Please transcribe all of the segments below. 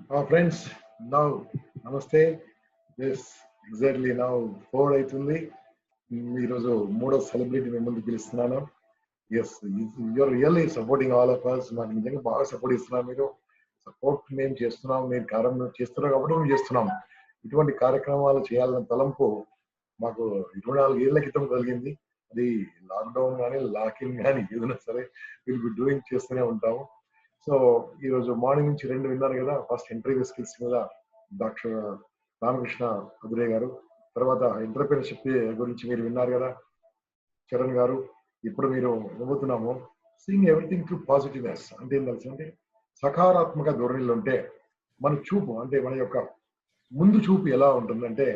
Friends now నమస్తే. Yes, exactly now 4 అవుతుంది. ఈరోజు మూడో సెలబ్రిటీ మేము ముందు పిలుస్తున్నాను. Yes, you're really supporting all of us. మాకు నిజంగా బాగా సపోర్ట్ ఇస్తున్నారు మీరు. సపోర్ట్ మేము చేస్తున్నాం, మీరు కారణం చేస్తున్నారు కాబట్టి మేము చేస్తున్నాం. ఇటువంటి కార్యక్రమాలు చేయాలన్న తలంపు మాకు 24 ఏళ్ల క్రితం కలిగింది. అది లాక్డౌన్ కానీ లాకిన్ కానీ ఏదైనా సరే విల్ బి డూయింగ్ చేస్తూనే ఉంటాము. సో ఈ రోజు మార్నింగ్ నుంచి 2 విన్నారు కదా. ఫస్ట్ ఇంటర్వ్యూ స్కిల్స్ మీద డాక్టర్ రామకృష్ణ అదురే గారు, తర్వాత ఎంటర్‌ప్రెన్యూర్‌షిప్ గురించి మీరు విన్నారు కదా చరణ్ గారు. ఇప్పుడు మీరు వినబోతున్నాము సీయింగ్ ఎవ్రీథింగ్ త్రూ పాజిటివ్నెస్. అంటే ఏం తెలుసు అంటే సకారాత్మక ధోరణిలో ఉంటే మన చూపు, అంటే మన యొక్క ముందు చూపు ఎలా ఉంటుందంటే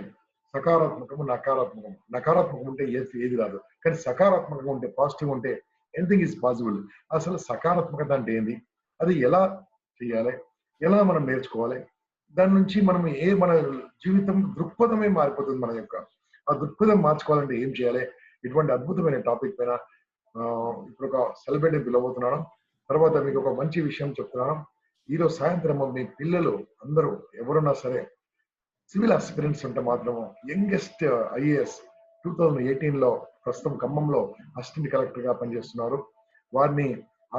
సకారాత్మకము, నకారాత్మకము. నకారాత్మకం ఉంటే ఏది రాదు, కానీ సకారాత్మకంగా ఉంటే, పాజిటివ్ ఉంటే ఎనీథింగ్ ఈజ్ పాసిబుల్. అసలు సకారాత్మకత అంటే ఏంది, అది ఎలా చేయాలి, ఎలా మనం నేర్చుకోవాలి, దాని నుంచి మనం మన జీవితం దృక్పథమే మారిపోతుంది. మన యొక్క ఆ దృక్పథం మార్చుకోవాలంటే ఏం చేయాలి, ఇటువంటి అద్భుతమైన టాపిక్ పైన ఇప్పుడు ఒక సెలబ్రిటీ పిలవబోతున్నాను. తర్వాత మీకు ఒక మంచి విషయం చెప్తున్నాను. ఈరోజు సాయంత్రం మీ పిల్లలు అందరూ ఎవరున్నా సరే సివిల్ ఆస్పిరెంట్స్ ఉంటే మాత్రము యంగెస్ట్ ఐఏఎస్ 2018లో ప్రస్తుతం ఖమ్మంలో అసిస్టెంట్ కలెక్టర్ గా పనిచేస్తున్నారు. వారిని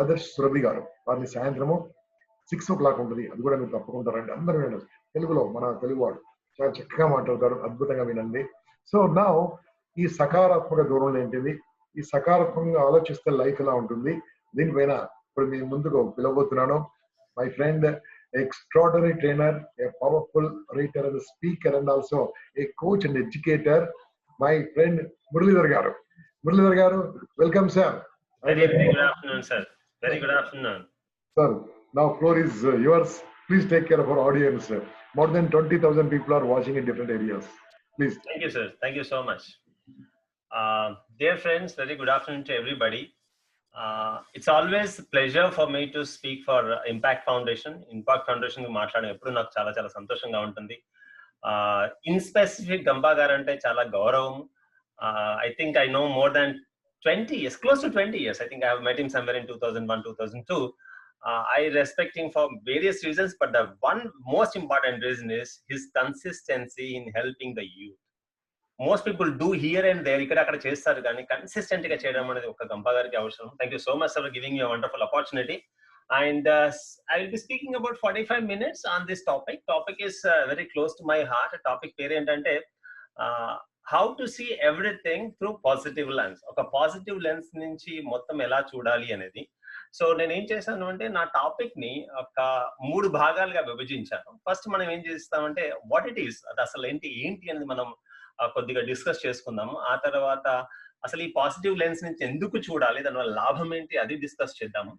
ఆదర్శ్ సురభి గారు, వారిని సాయంత్రము 6 o'clock ఉంటుంది. అది కూడా మీరు తప్పకుండా రండి. అందరూ వినండి. తెలుగులో మన తెలుగువాడు చాలా చక్కగా మాట్లాడతారు, అద్భుతంగా వినండి. సో నా ఈ సకారాత్మక ధోరణులు ఏంటివి, ఈ సకారాత్మకంగా ఆలోచిస్తే లైఫ్ ఎలా ఉంటుంది, దీనిపైన ఇప్పుడు మీ ముందుకు పిలవబోతున్నాను. My friend, extraordinary trainer, a powerful writer and a speaker, and also a coach and educator, my friend Muralidhar Garu. Muralidhar Garu, welcome sir. Very good afternoon, sir. Very good afternoon. Sir, now floor is yours. Please take care of our audience. More than 20,000 people are watching in different areas. Please. Thank you, sir. Thank you so much. Dear friends, very good afternoon to everybody. It's always a pleasure for me to speak for Impact Foundation. Impact Foundation మాట్లాడడం ఎప్పుడు నాకు చాలా చాలా సంతోషంగా ఉంటుంది. In specific గంబా గారు అంటే చాలా గౌరవం. I think I know more than 20 years, close to 20 years. I think I have met him somewhere in 2001, 2002. I respect him for various reasons, but the one most important reason is his consistency in helping the youth. Most people do here and there, ఇక్కడ అక్కడ చేస్తారు, కానీ consistent గా చేయడం అనేది ఒక గంపా గారికి అవసరం. Thank you so much for giving you wonderful opportunity. And I will be speaking about 45 minutes on this topic. Topic is very close to my heart. Topic పేరు ఏంటంటే how to see everything through positive lens. ఒక positive lens నుంచి మొత్తం ఎలా చూడాలి అనేది. So నేను ఏం చేశాను అంటే నా టాపిక్ ని ఒక 3 భాగాలుగా విభజించాను. ఫస్ట్ మనం ఏం చేస్తామంటే వాట్ ఇట్ ఈస్, అది అసలు ఏంటి అనేది మనం కొద్దిగా డిస్కస్ చేసుకుందాము. ఆ తర్వాత అసలు ఈ పాజిటివ్ లెన్స్ నుంచి ఎందుకు చూడాలి, దానివల్ల లాభం ఏంటి, అది డిస్కస్ చేద్దాము.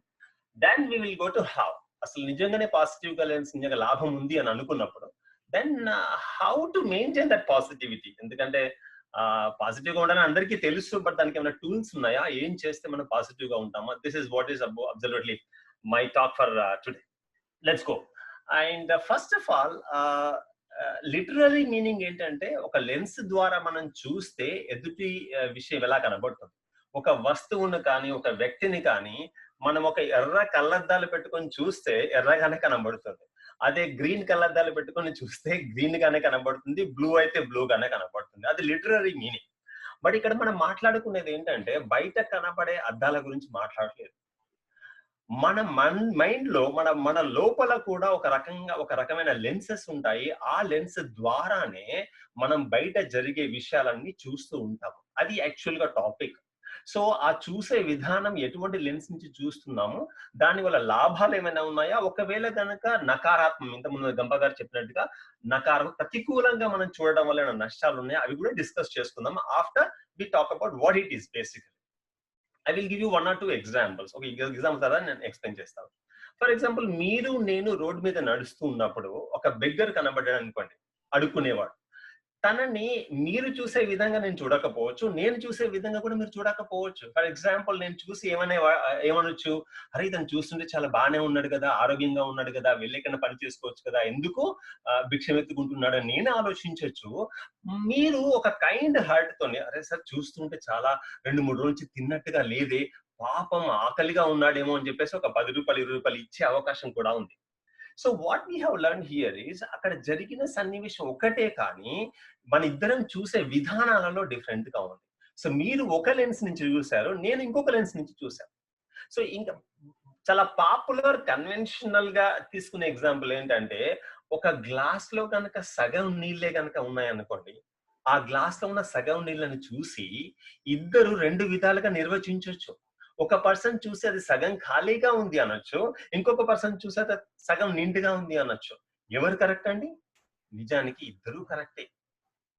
Then we will go to how, అసలు నిజంగానే పాజిటివ్ గా లెన్స్ నిజంగా లాభం ఉంది అని అనుకున్నప్పుడు then how to maintain that positivity. ఎందుకంటే పాజిటివ్ గా ఉండాలని అందరికీ తెలుసు, బట్ దానికి ఏమైనా టూల్స్ ఉన్నాయా, ఏం చేస్తే మనం పాజిటివ్ గా ఉంటామా? This is what is absolutely my talk for today. Let's go. And first of all literary meaning ఏంటంటే ఒక లెన్స్ ద్వారా మనం చూస్తే ఎదుటి విషయం ఎలా కనబడుతుంది. ఒక వస్తువును కానీ ఒక వ్యక్తిని కానీ మనం ఒక ఎర్ర కళ్ళద్దాలు పెట్టుకొని చూస్తే ఎర్రగానే కనబడుతుంది. అదే గ్రీన్ కళ్ళద్దాలు పెట్టుకొని చూస్తే గ్రీన్ గానే కనబడుతుంది, బ్లూ అయితే బ్లూ గానే కనబడుతుంది. అది లిటరరీ మీనింగ్. బట్ ఇక్కడ మనం మాట్లాడుకునేది ఏంటంటే బయట కనబడే అద్దాల గురించి మాట్లాడలేదు. మన మైండ్ లో మన లోపల కూడా ఒక రకమైన లెన్సెస్ ఉంటాయి. ఆ లెన్స్ ద్వారానే మనం బయట జరిగే విషయాలన్నీ చూస్తూ ఉంటాము. అది యాక్చువల్ గా టాపిక్. సో ఆ చూసే విధానం ఎటువంటి లెన్స్ నుంచి చూస్తున్నాము, దాని వల్ల లాభాలు ఏమైనా ఉన్నాయా, ఒకవేళ కనుక నకారాత్మకం, ఇంతకుముందు గంప గారు చెప్పినట్టుగా ప్రతికూలంగా మనం చూడడం వల్ల నష్టాలు ఉన్నాయా, అవి కూడా డిస్కస్ చేసుకుందాం after we talk about what it is basically. I will give you 1 or 2 examples. Okay, example ద్వారా నేను ఎక్స్ప్లెయిన్ చేస్తాను. ఫర్ ఎగ్జాంపుల్, మీరు నేను రోడ్ మీద నడుస్తూ ఉన్నప్పుడు ఒక బెగ్గర్ కనబడ్డాడు అనుకోండి, అడుక్కునేవాడు. తనని మీరు చూసే విధంగా నేను చూడకపోవచ్చు, నేను చూసే విధంగా కూడా మీరు చూడకపోవచ్చు. ఫర్ ఎగ్జాంపుల్, నేను చూసి ఏమనొచ్చు, అరే ఇతను చూస్తుంటే చాలా బాగానే ఉన్నాడు కదా, ఆరోగ్యంగా ఉన్నాడు కదా, వెళ్ళేకన్నా పని చేసుకోవచ్చు కదా, ఎందుకు భిక్షం ఎత్తుకుంటున్నాడు అని నేను ఆలోచించవచ్చు. మీరు ఒక కైండ్ హార్ట్ తోని, అరే సార్ చూస్తుంటే చాలా 2-3 రోజుల నుంచి తిన్నట్టుగా లేదే, పాపం ఆకలిగా ఉన్నాడేమో అని చెప్పేసి ఒక 10 రూపాయలు 20 రూపాయలు ఇచ్చే అవకాశం కూడా ఉంది. So what we have learn here is అక్కడ జరిగిన సన్నివేశం ఒకటే కానీ మన ఇద్దరం చూసే విధానాలలో డిఫరెంట్ గా ఉంది. సో మీరు ఒక లెన్స్ నుంచి చూశారు, నేను ఇంకొక లెన్స్ నుంచి చూశాను. సో ఇంకా చాలా పాపులర్ కన్వెన్షనల్ గా తీసుకునే ఎగ్జాంపుల్ ఏంటంటే, ఒక గ్లాస్ లో కనుక సగం నీళ్ళే కనుక ఉన్నాయనుకోండి, ఆ గ్లాస్ లో ఉన్న సగం నీళ్ళని చూసి ఇద్దరు రెండు విధాలుగా నిర్వచించవచ్చు. ఒక పర్సన్ చూసి అది సగం ఖాళీగా ఉంది అనొచ్చు, ఇంకొక పర్సన్ చూసి అది సగం నిండుగా ఉంది అనొచ్చు. ఎవరు కరెక్ట్ అండి? నిజానికి ఇద్దరు కరెక్టే.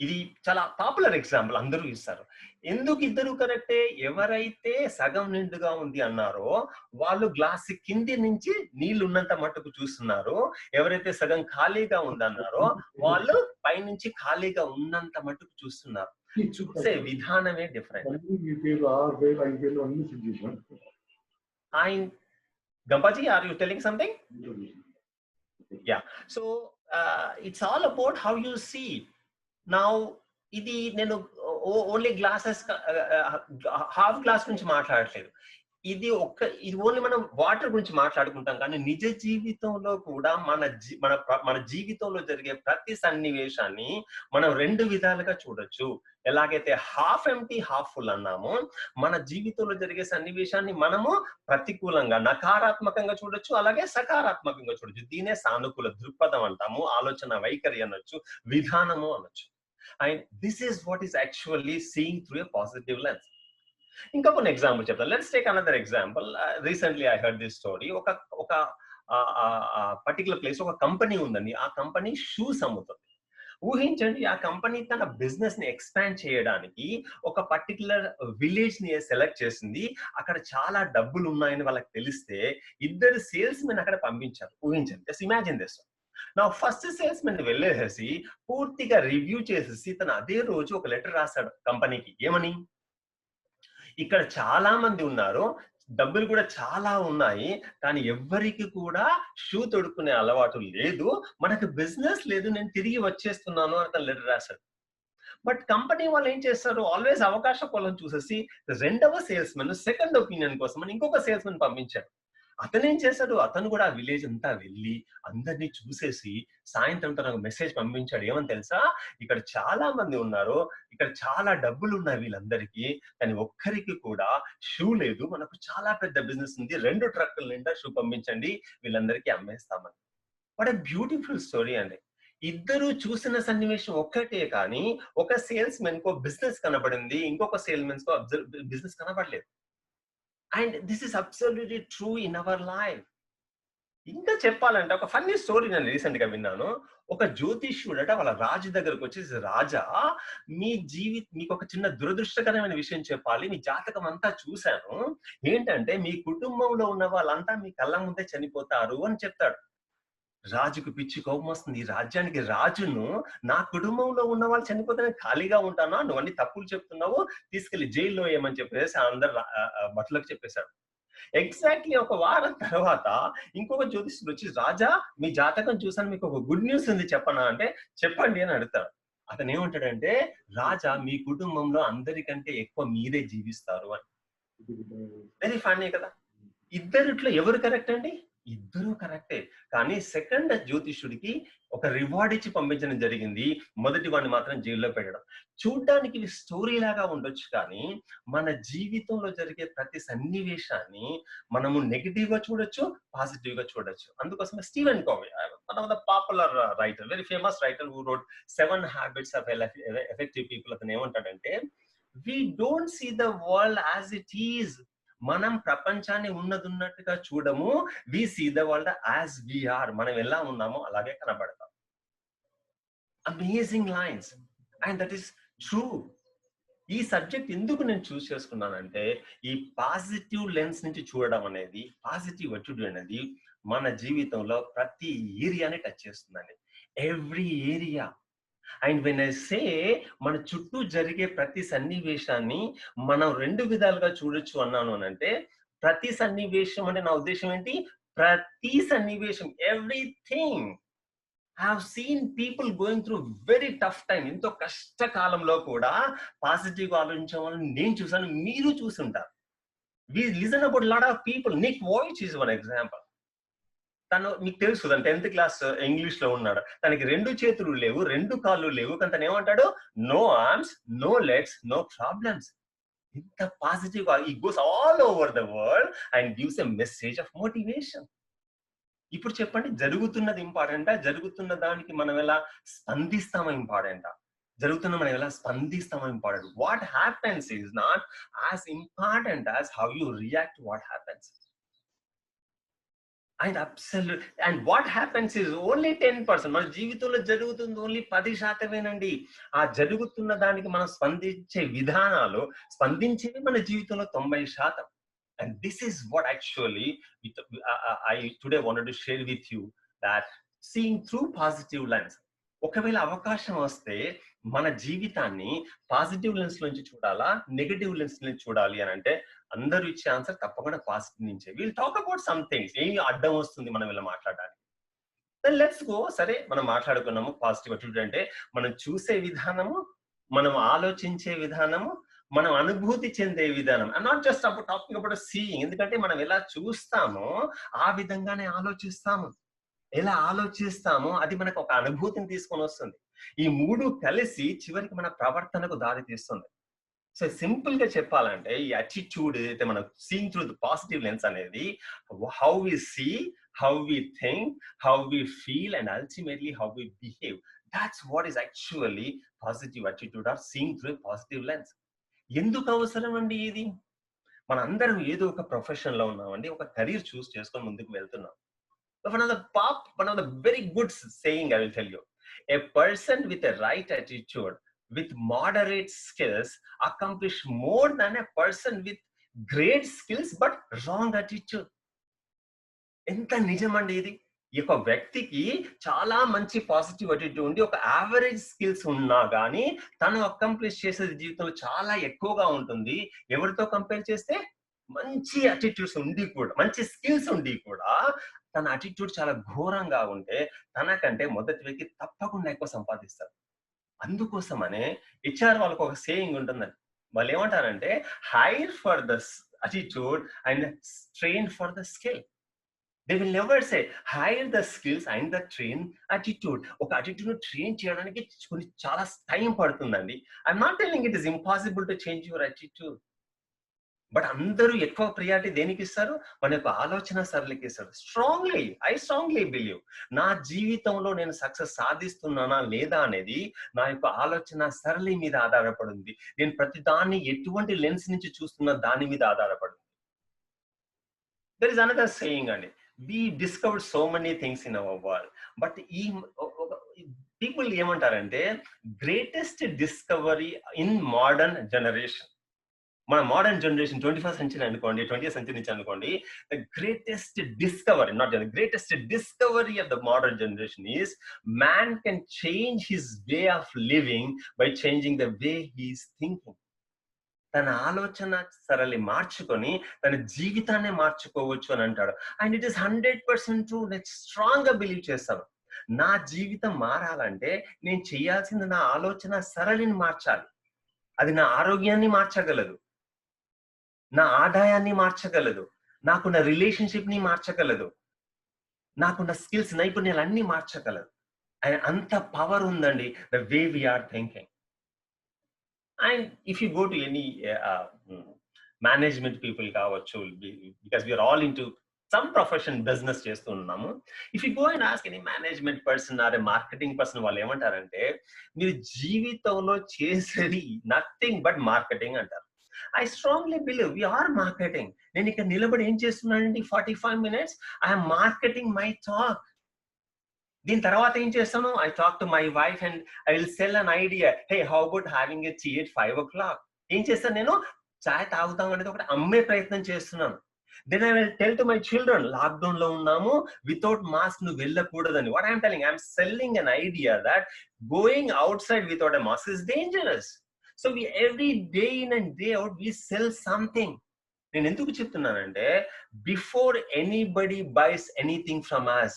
ఇది చాలా పాపులర్ ఎగ్జాంపుల్, అందరూ ఇస్తారు. ఎందుకు ఇద్దరు కరెక్టే? ఎవరైతే సగం నిండుగా ఉంది అన్నారో వాళ్ళు గ్లాస్ కింది నుంచి నీళ్లు ఉన్నంత మట్టుకు చూస్తున్నారు, ఎవరైతే సగం ఖాళీగా ఉందన్నారో వాళ్ళు పైనుంచి ఖాళీగా ఉన్నంత మట్టుకు చూస్తున్నారు. చూసే విధానమే different. Gampaji, are you telling something? Yeah, so it's all about how you see. Now ఇది నేను ఓన్లీ గ్లాసెస్ హాఫ్ గ్లాస్ గురించి మాట్లాడట్లేదు. ఇది ఓన్లీ మనం వాటర్ గురించి మాట్లాడుకుంటాం, కానీ నిజ జీవితంలో కూడా మన జీవితంలో జరిగే ప్రతి సన్నివేశాన్ని మనం రెండు విధాలుగా చూడొచ్చు. ఎలాగైతే హాఫ్ ఎంటీ హాఫ్ ఫుల్ అన్నామో, మన జీవితంలో జరిగే సన్నివేశాన్ని మనము ప్రతికూలంగా నకారాత్మకంగా చూడొచ్చు, అలాగే సకారాత్మకంగా చూడొచ్చు. దీనే సానుకూల దృక్పథం అంటాము, ఆలోచన వైఖరి అనొచ్చు, విధానము అనొచ్చు. And this is what is actually seeing through a positive lens. ఇంకా కొన్ని ఎగ్జాంపుల్ చెప్తాను. Let's take another example. Recently I heard this story. ఒక పర్టికులర్ ప్లేస్ ఒక కంపెనీ ఉందండి. ఆ కంపెనీ షూస్ అమ్ముతుంది. ఊహించండి, ఆ కంపెనీ తన బిజినెస్ ని ఎక్స్పాండ్ చేయడానికి ఒక పర్టికులర్ విలేజ్ ని సెలెక్ట్ చేసింది. అక్కడ చాలా డబ్బులు ఉన్నాయని వాళ్ళకి తెలిస్తే ఇద్దరు సేల్స్ మెన్ అక్కడ పంపించారు. ఊహించండి, జస్ట్ ఇమాజిన్ దిస్. నా ఫస్ట్ సేల్స్ మెన్ వెళ్ళేసి పూర్తిగా రివ్యూ చేసేసి తను అదే రోజు ఒక లెటర్ రాశాడు కంపెనీకి. ఏమని? ఇక్కడ చాలా మంది ఉన్నారు, డబ్బులు కూడా చాలా ఉన్నాయి, కానీ ఎవ్వరికి కూడా షూ తొడుక్కునే అలవాటు లేదు, మనకు బిజినెస్ లేదు, నేను తిరిగి వచ్చేస్తున్నాను అని తను లెటర్ రాశాడు. బట్ కంపెనీ వాళ్ళు ఏం చేస్తారు? ఆల్వేస్ అవకాశ కోణం చూసేసి రెండవ సేల్స్ మెన్ సెకండ్ ఒపీనియన్ కోసం ఇంకొక సేల్స్ మెన్ పంపించాడు. అతను ఏం చేశాడు? అతను కూడా ఆ విలేజ్ అంతా వెళ్ళి అందరినీ చూసేసి సాయంత్రం తనకు మెసేజ్ పంపించాడు. ఏమని తెలుసా? ఇక్కడ చాలా మంది ఉన్నారు, ఇక్కడ చాలా డబ్బులు ఉన్నాయి వీళ్ళందరికీ, కానీ ఒక్కరికి కూడా షూ లేదు, మనకు చాలా పెద్ద బిజినెస్ ఉంది, 2 ట్రక్కుల నిండా షూ పంపించండి, వీళ్ళందరికీ అమ్మేస్తామని. వాట్ ఎ బ్యూటిఫుల్ స్టోరీ అండి. ఇద్దరు చూసిన సన్నివేశం ఒక్కటే, కానీ ఒక సేల్స్ మెన్ కో బిజినెస్ కనబడింది, ఇంకొక సేల్స్ మెన్ కో బిజినెస్ కనబడలేదు. And this is absolutely true in our life. ఇంకా చెప్పాలంటే ఒక ఫన్నీ స్టోరీ నేను రీసెంట్ గా విన్నాను. ఒక జ్యోతిష్యుడట వాళ్ళ రాజు దగ్గరకు వచ్చేసి, రాజా మీకు ఒక చిన్న దురదృష్టకరమైన విషయం చెప్పాలి, మీ జాతకం అంతా చూశాను, ఏంటంటే మీ కుటుంబంలో ఉన్న వాళ్ళంతా మీ కళ్ళ ముందే చనిపోతారు అని చెప్తాడు. రాజుకు పిచ్చి కోపం వస్తుంది. ఈ రాజ్యానికి రాజును, నా కుటుంబంలో ఉన్న వాళ్ళు చనిపోతే ఖాళీగా ఉంటానా, నువ్వు అన్ని తప్పులు చెప్తున్నావు, తీసుకెళ్లి జైల్లో ఏమని చెప్పేసి అందరు భటులకు చెప్పేశాడు. ఎగ్జాక్ట్లీ ఒక వారం తర్వాత ఇంకొక జ్యోతిష్యుడు వచ్చి, రాజా మీ జాతకం చూసాను, మీకు ఒక గుడ్ న్యూస్ ఉంది చెప్పనా అంటే, చెప్పండి అని అడుగుతాడు. అతను ఏమంటాడంటే, రాజా మీ కుటుంబంలో అందరికంటే ఎక్కువ మీరే జీవిస్తారు అని. వెరీ ఫన్నీ కదా. ఇద్దరిట్లో ఎవరు కరెక్ట్ అండి? ఇద్దరు కరెక్టే, కానీ సెకండ్ జ్యోతిష్యుడికి ఒక రివార్డ్ ఇచ్చి పంపించడం జరిగింది, మొదటి వాడిని మాత్రం జైల్లో పెట్టడం. చూడ్డానికి ఇవి స్టోరీ లాగా ఉండొచ్చు, కానీ మన జీవితంలో జరిగే ప్రతి సన్నివేశాన్ని మనము నెగిటివ్ గా చూడొచ్చు, పాజిటివ్ గా చూడొచ్చు. అందుకోసమే Steven Covey, one of the popular writer, very famous writer who wrote 7 Habits of Effective People, అతను ఏమంటాడంటే, we don't see the world as it is. మనం ప్రపంచాన్ని ఉన్నట్టుగా చూడము, we see the world as we are. మనం ఎలా ఉన్నామో అలాగే కనబడతాం. Amazing lines, and that is true. ఈ సబ్జెక్ట్ ఎందుకు నేను చూస్ చేసుకున్నానంటే, ఈ పాజిటివ్ లెన్స్ నుంచి చూడడం అనేది, పాజిటివ్ అటిట్యూడ్ అనేది మన జీవితంలో ప్రతి ఏరియాని టచ్ చేస్తుందండి, every area. And when I say మన చుట్టూ జరిగే ప్రతి సన్నివేశాన్ని మనం 2 విధాలుగా చూడొచ్చు అన్నాను అని అంటే, ప్రతి సన్నివేశం అంటే నా ఉద్దేశం ఏంటి? ప్రతి సన్నివేశం, everything. I have seen people going through very tough time. ఎంతో కష్టకాలంలో కూడా పాజిటివ్ గా ఆలోచించే వాళ్ళని నేను చూసాను, మీరు చూసుంటారు. We listen about lot of people. Nick Vujicic is one example. తను మీకు తెలుసు తను 10th క్లాస్ ఇంగ్లీష్ లో ఉన్నాడు, తనకి 2 చేతులు లేవు, 2 కాళ్ళు లేవు, కానీ తను ఏమంటాడు, no arms, no legs, no problems. ఇంత పాజిటివ్ గా he goes all over the world and gives a message of motivation. ఇప్పుడు చెప్పండి, జరుగుతున్నది ఇంపార్టెంటా, జరుగుతున్న దానికి మనం ఎలా స్పందిస్తామో ఇంపార్టెంటా? జరుగుతున్న మనం ఎలా స్పందిస్తామో important. What happens is not as important as how you react what happens. And absolute and what happens is only 10%. మన జీవితంలో జరుగుతుంది ఓన్లీ 10%. ఆ జరుగుతున్న దానికి మనం స్పందించే విధానాలు, స్పందించేవి మన జీవితంలో 90%. And this is what actually I today wanted to share with you, that seeing through positive lens. ఒకవేళ అవకాశం వస్తే మన జీవితాన్ని పాజిటివ్ లెన్స్ నుంచి చూడాలా, నెగటివ్ లెన్స్ నుంచి చూడాలి అని అంటే అందరూ ఇచ్చే ఆన్సర్ తప్పకుండా పాజిటివ్ నుంచే. Will talk about some things. ఏమి అడ్డం వస్తుంది మనం ఇలా మాట్లాడడానికి? Then let's go. సరే, మనం మాట్లాడుకున్నాము పాజిటివ్ అటిట్యూడ్ అంటే మనం చూసే విధానము, మనం ఆలోచించే విధానము, మనం అనుభూతి చెందే విధానం. I not just about talking about seeing. ఎందుకంటే మనం ఎలా చూస్తామో ఆ విధంగానే ఆలోచిస్తాము. ఎలా ఆలోచిస్తామో అది మనకు ఒక అనుభూతిని తీసుకొని వస్తుంది. ఈ 3 కలిసి చివరికి మన ప్రవర్తనకు దారి తీస్తుంది. సో సింపుల్ గా చెప్పాలంటే ఈ అటిట్యూడ్ అయితే మనం seeing through the positive lens అనేది how we see, how we think, how we feel and ultimately how we behave. That's what is actually positive attitude or seeing through positive lens. ఎందుకు అవసరం అండి ఇది? మన అందరం ఏదో ఒక ప్రొఫెషన్ లో ఉన్నామండి, ఒక కెరీర్ చూస్ చేసుకొని ముందుకు వెళ్తున్నాం. One of the very good saying I will tell you, a person with a right attitude, with moderate skills, accomplish more than a person with great skills but wrong attitude. ఎంత నిజమండి ఇది? ఈ యొక్క వ్యక్తికి చాలా మంచి పాజిటివ్ అటిట్యూడ్ ఉండి ఒక యావరేజ్ స్కిల్స్ ఉన్నా కానీ తను అకంప్లిష్ చేసేది జీవితంలో చాలా ఎక్కువగా ఉంటుంది. ఎవరితో కంపేర్ చేస్తే? మంచి అటిట్యూడ్స్ ఉండి కూడా, మంచి స్కిల్స్ ఉండి కూడా తన అటిట్యూడ్ చాలా ఘోరంగా ఉంటే తనకంటే మొదటి వ్యక్తి తప్పకుండా ఎక్కువ సంపాదిస్తారు. అందుకోసమనే హెచ్ఆర్ వాళ్ళకు ఒక సేయింగ్ ఉంటుందండి. వాళ్ళు ఏమంటారంటే hire for the attitude and train for the skill. They will never say hire the skills and the train attitude. ఒక అటిట్యూడ్ ట్రైన్ చేయడానికి చాలా టైం పడుతుందండి. I'm not telling it is impossible to change your attitude. But అందరూ ఎక్కువ priority దేనికి ఇస్తారు? మన యొక్క ఆలోచన సరళికి ఇస్తారు. ఐ స్ట్రాంగ్లీ బిలీవ్ నా జీవితంలో నేను సక్సెస్ సాధిస్తున్నానా లేదా అనేది నా యొక్క ఆలోచన సరళి మీద ఆధారపడింది. నేను ప్రతి దాన్ని ఎటువంటి లెన్స్ నుంచి చూస్తున్నా దాని మీద ఆధారపడింది. దెర్ ఇస్ అనదర్ సేయింగ్ అండి, we discovered so many things in our world, but people ఏమంటారంటే greatest discovery in modern generation, మన మోడర్న్ జనరేషన్ 21st సెంచరీ అనుకోండి, 20th సెంచరీ నుంచి అనుకోండి, the greatest discovery, not greatest discovery of the modern generation is man can change his way of living by changing the way he's thinking. తన ఆలోచన సరళి మార్చుకొని తన జీవితాన్ని మార్చుకోవచ్చు అని అంటాడు. And it is 100% true. నేను స్ట్రాంగ్ గా బిలీవ్ చేస్తాను. నా జీవితం మారాలంటే నేను చేయాల్సింది నా ఆలోచన సరళిని మార్చాలి. అది నా ఆరోగ్యాన్ని మార్చగలదు, నా ఆదాయాన్ని మార్చగలదు, నాకున్న రిలేషన్షిప్ ని మార్చగలదు, నాకున్న స్కిల్స్ నైపుణ్యాలన్నీ మార్చగలదు. అంత పవర్ ఉందండి the way we are thinking. And if you go to any management people కావచ్చు, because we are all into some profession, business చేస్తున్నాము. If you go and ask any management person or a marketing person, వాళ్ళు ఏమంటారంటే మీరు జీవితంలో చేసేది nothing but marketing అంటారు. I strongly believe we are marketing. నేను ఇక్కడ నిలబడి ఏం చేస్తున్నానండి 45 minutes I am marketing my talk. దీని తర్వాత ఏం చేస్తాను? I talk to my wife and I will sell an idea. Hey, how about having a tea at 5 o'clock? ఏం చేస్తాను? నేను చాయ్ తాగుతాం అనేది ఒకటి అమ్మే ప్రయత్నం చేస్తున్నాను. Then I will tell to my children, lockdown లో ఉన్నాము, వితౌట్ మాస్క్ నువ్వు వెళ్ళకూడదని. What I am telling, I am selling an idea that going outside without a mask is dangerous. So we every day in and day out we sell something. నేను ఎందుకు చెప్తున్నానంటే before anybody buys anything from us,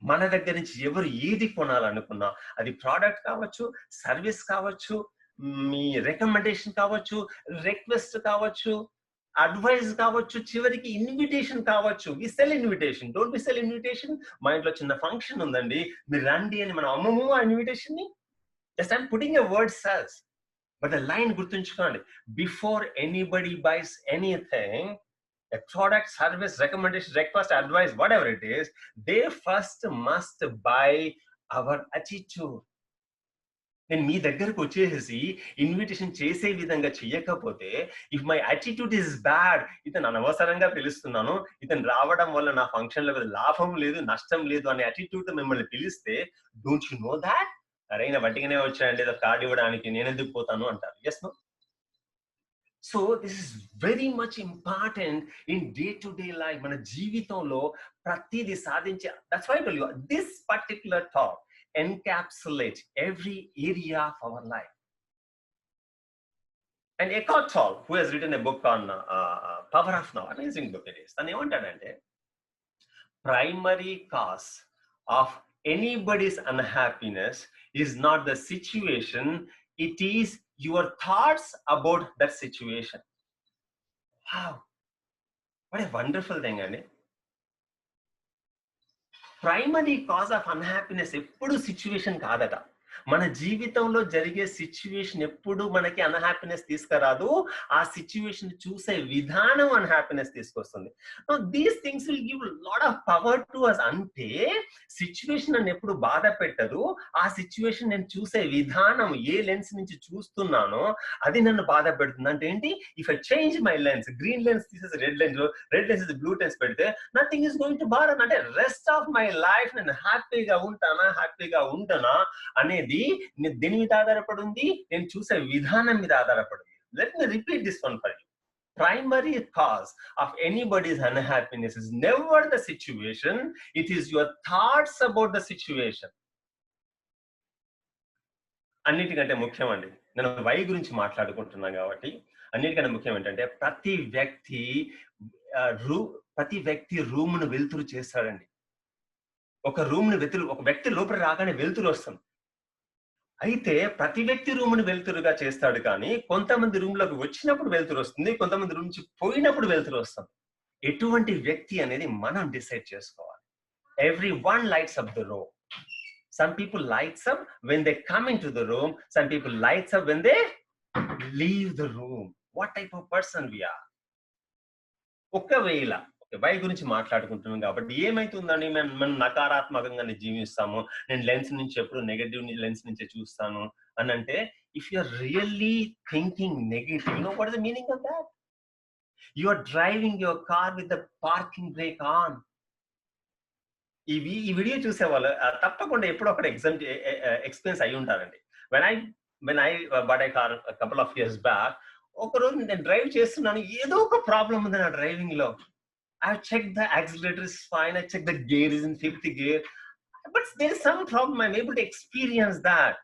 మన దగ్గర నుంచి ఎవరు ఏది కొనాలనుకున్నా, అది product కావచ్చు, సర్వీస్ కావచ్చు, మీ రికమెండేషన్ కావచ్చు, రిక్వెస్ట్ కావచ్చు, అడ్వైస్ కావచ్చు, చివరికి ఇన్విటేషన్ కావచ్చు. We sell invitation, don't we sell invitation. మా ఇంట్లో చిన్న ఫంక్షన్ ఉందండి, మీరు రండి అని మనం అమ్మము ఆ ఇన్విటేషన్ ని. Just I'm putting a word sales. But a line గుర్తుంచుకోండి, before anybody buys anything, a product, service, recommendation, request, advice, whatever it is, they first must buy our attitude. నేను మీ దగ్గరకు వచ్చేసి ఇన్విటేషన్ చేసే విధంగా చెయ్యకపోతే, if my attitude is bad, ఇతను అనవసరంగా పిలుస్తున్నాను, ఇతను రావడం వల్ల నా ఫంక్షన్ లో లాభం లేదు, నష్టం లేదు అనే అటిట్యూడ్ మిమ్మల్ని పిలిస్తే, డోంట్ యు నో దాట్? అరే నా వట్టిగానే వచ్చాయండి ఏదో కార్డు ఇవ్వడానికి, నేను ఎందుకు పోతాను అంటారు. Yes no? So this is very much important in day to day life. మన జీవితంలో ప్రతిదీ సాధించే, that's why I tell you this particular talk encapsulate every area of our life. And Eckhart Tolle, who has written a book on Power of Now, amazing book it is. And ఏమంటాడంటే, primary cause of anybody's unhappiness is not the situation, it is your thoughts about that situation. Wow, what a wonderful thing, అండి. Primary cause of unhappiness ఎప్పుడు situation కాదట. మన జీవితంలో జరిగే situation ఎప్పుడు మనకి unhappiness తీసుకురాదు, ఆ సిచ్యువేషన్ చూసే విధానం అన్హ్యాపీనెస్ తీసుకొస్తుంది. These things will give lot of power to us. అంటే సిచ్యువేషన్ నన్ను ఎప్పుడు బాధ పెట్టదు, ఆ సిచ్యువేషన్ నేను చూసే విధానం, ఏ లెన్స్ నుంచి చూస్తున్నానో అది నన్ను బాధ పెడుతుంది. అంటే ఏంటి, if I change my lens, green lens తీసేసి రెడ్ లెన్స్ బ్లూ లెన్స్ పెడితే nothing is going to bother. అంటే రెస్ట్ ఆఫ్ మై లైఫ్ నేను హ్యాపీగా ఉంటానా అనేది దేని మీద ఆధారపడి ఉంది, నేను చూసే విధానం మీద ఆధారపడింది. Let me repeat this one for you. Primary cause of anybody's unhappiness is never the situation, it is your thoughts about the situation. అన్నిటికంటే ముఖ్యం అండి, నేను వై గురించి మాట్లాడుకుంటున్నాను కాబట్టి అన్నిటికంటే ముఖ్యం ఏంటంటే, ప్రతి వ్యక్తి రూమ్ను వెలుతురు చేస్తాడండి. ఒక వ్యక్తి లోపల రాగానే వెలుతురు వస్తుంది. అయితే ప్రతి వ్యక్తి రూమ్ను వెలుతురుగా చేస్తాడు, కానీ కొంతమంది రూమ్ లోకి వచ్చినప్పుడు వెలుతురు వస్తుంది, కొంతమంది రూమ్ నుంచి పోయినప్పుడు వెలుతురు వస్తుంది. ఎటువంటి వ్యక్తి అనేది మనం డిసైడ్ చేసుకోవాలి. Every one lights up the room. Some people lights up when they come into the room, some people lights up when they leave the room. What type of person we are? ఒకవేళ why గురించి మాట్లాడుకుంటున్నాం కాబట్టి ఏమైతుందండి, మనం నకారాత్మకంగానే జీవిస్తాము, నేను lens నుంచి ఎప్పుడు negative lens నుంచే చూస్తాను అని అంటే, if you are really thinking negative, no what is the meaning of that? You are driving your car with the parking brake on. ఈ వీడియో చూసే వాళ్ళు తప్పకుండా ఎప్పుడో ఒకటి ఎక్స్పీరియన్స్ అయి ఉంటారండి. when I bought a car a couple of years back, ఒక రోజు నేను డ్రైవ్ చేస్తున్నాను, ఏదో ఒక ప్రాబ్లం ఉంది నా డ్రైవింగ్ లో. I've checked the accelerator is fine, I checked the gear is in 5th gear, but there is some problem. I'm able to experience that.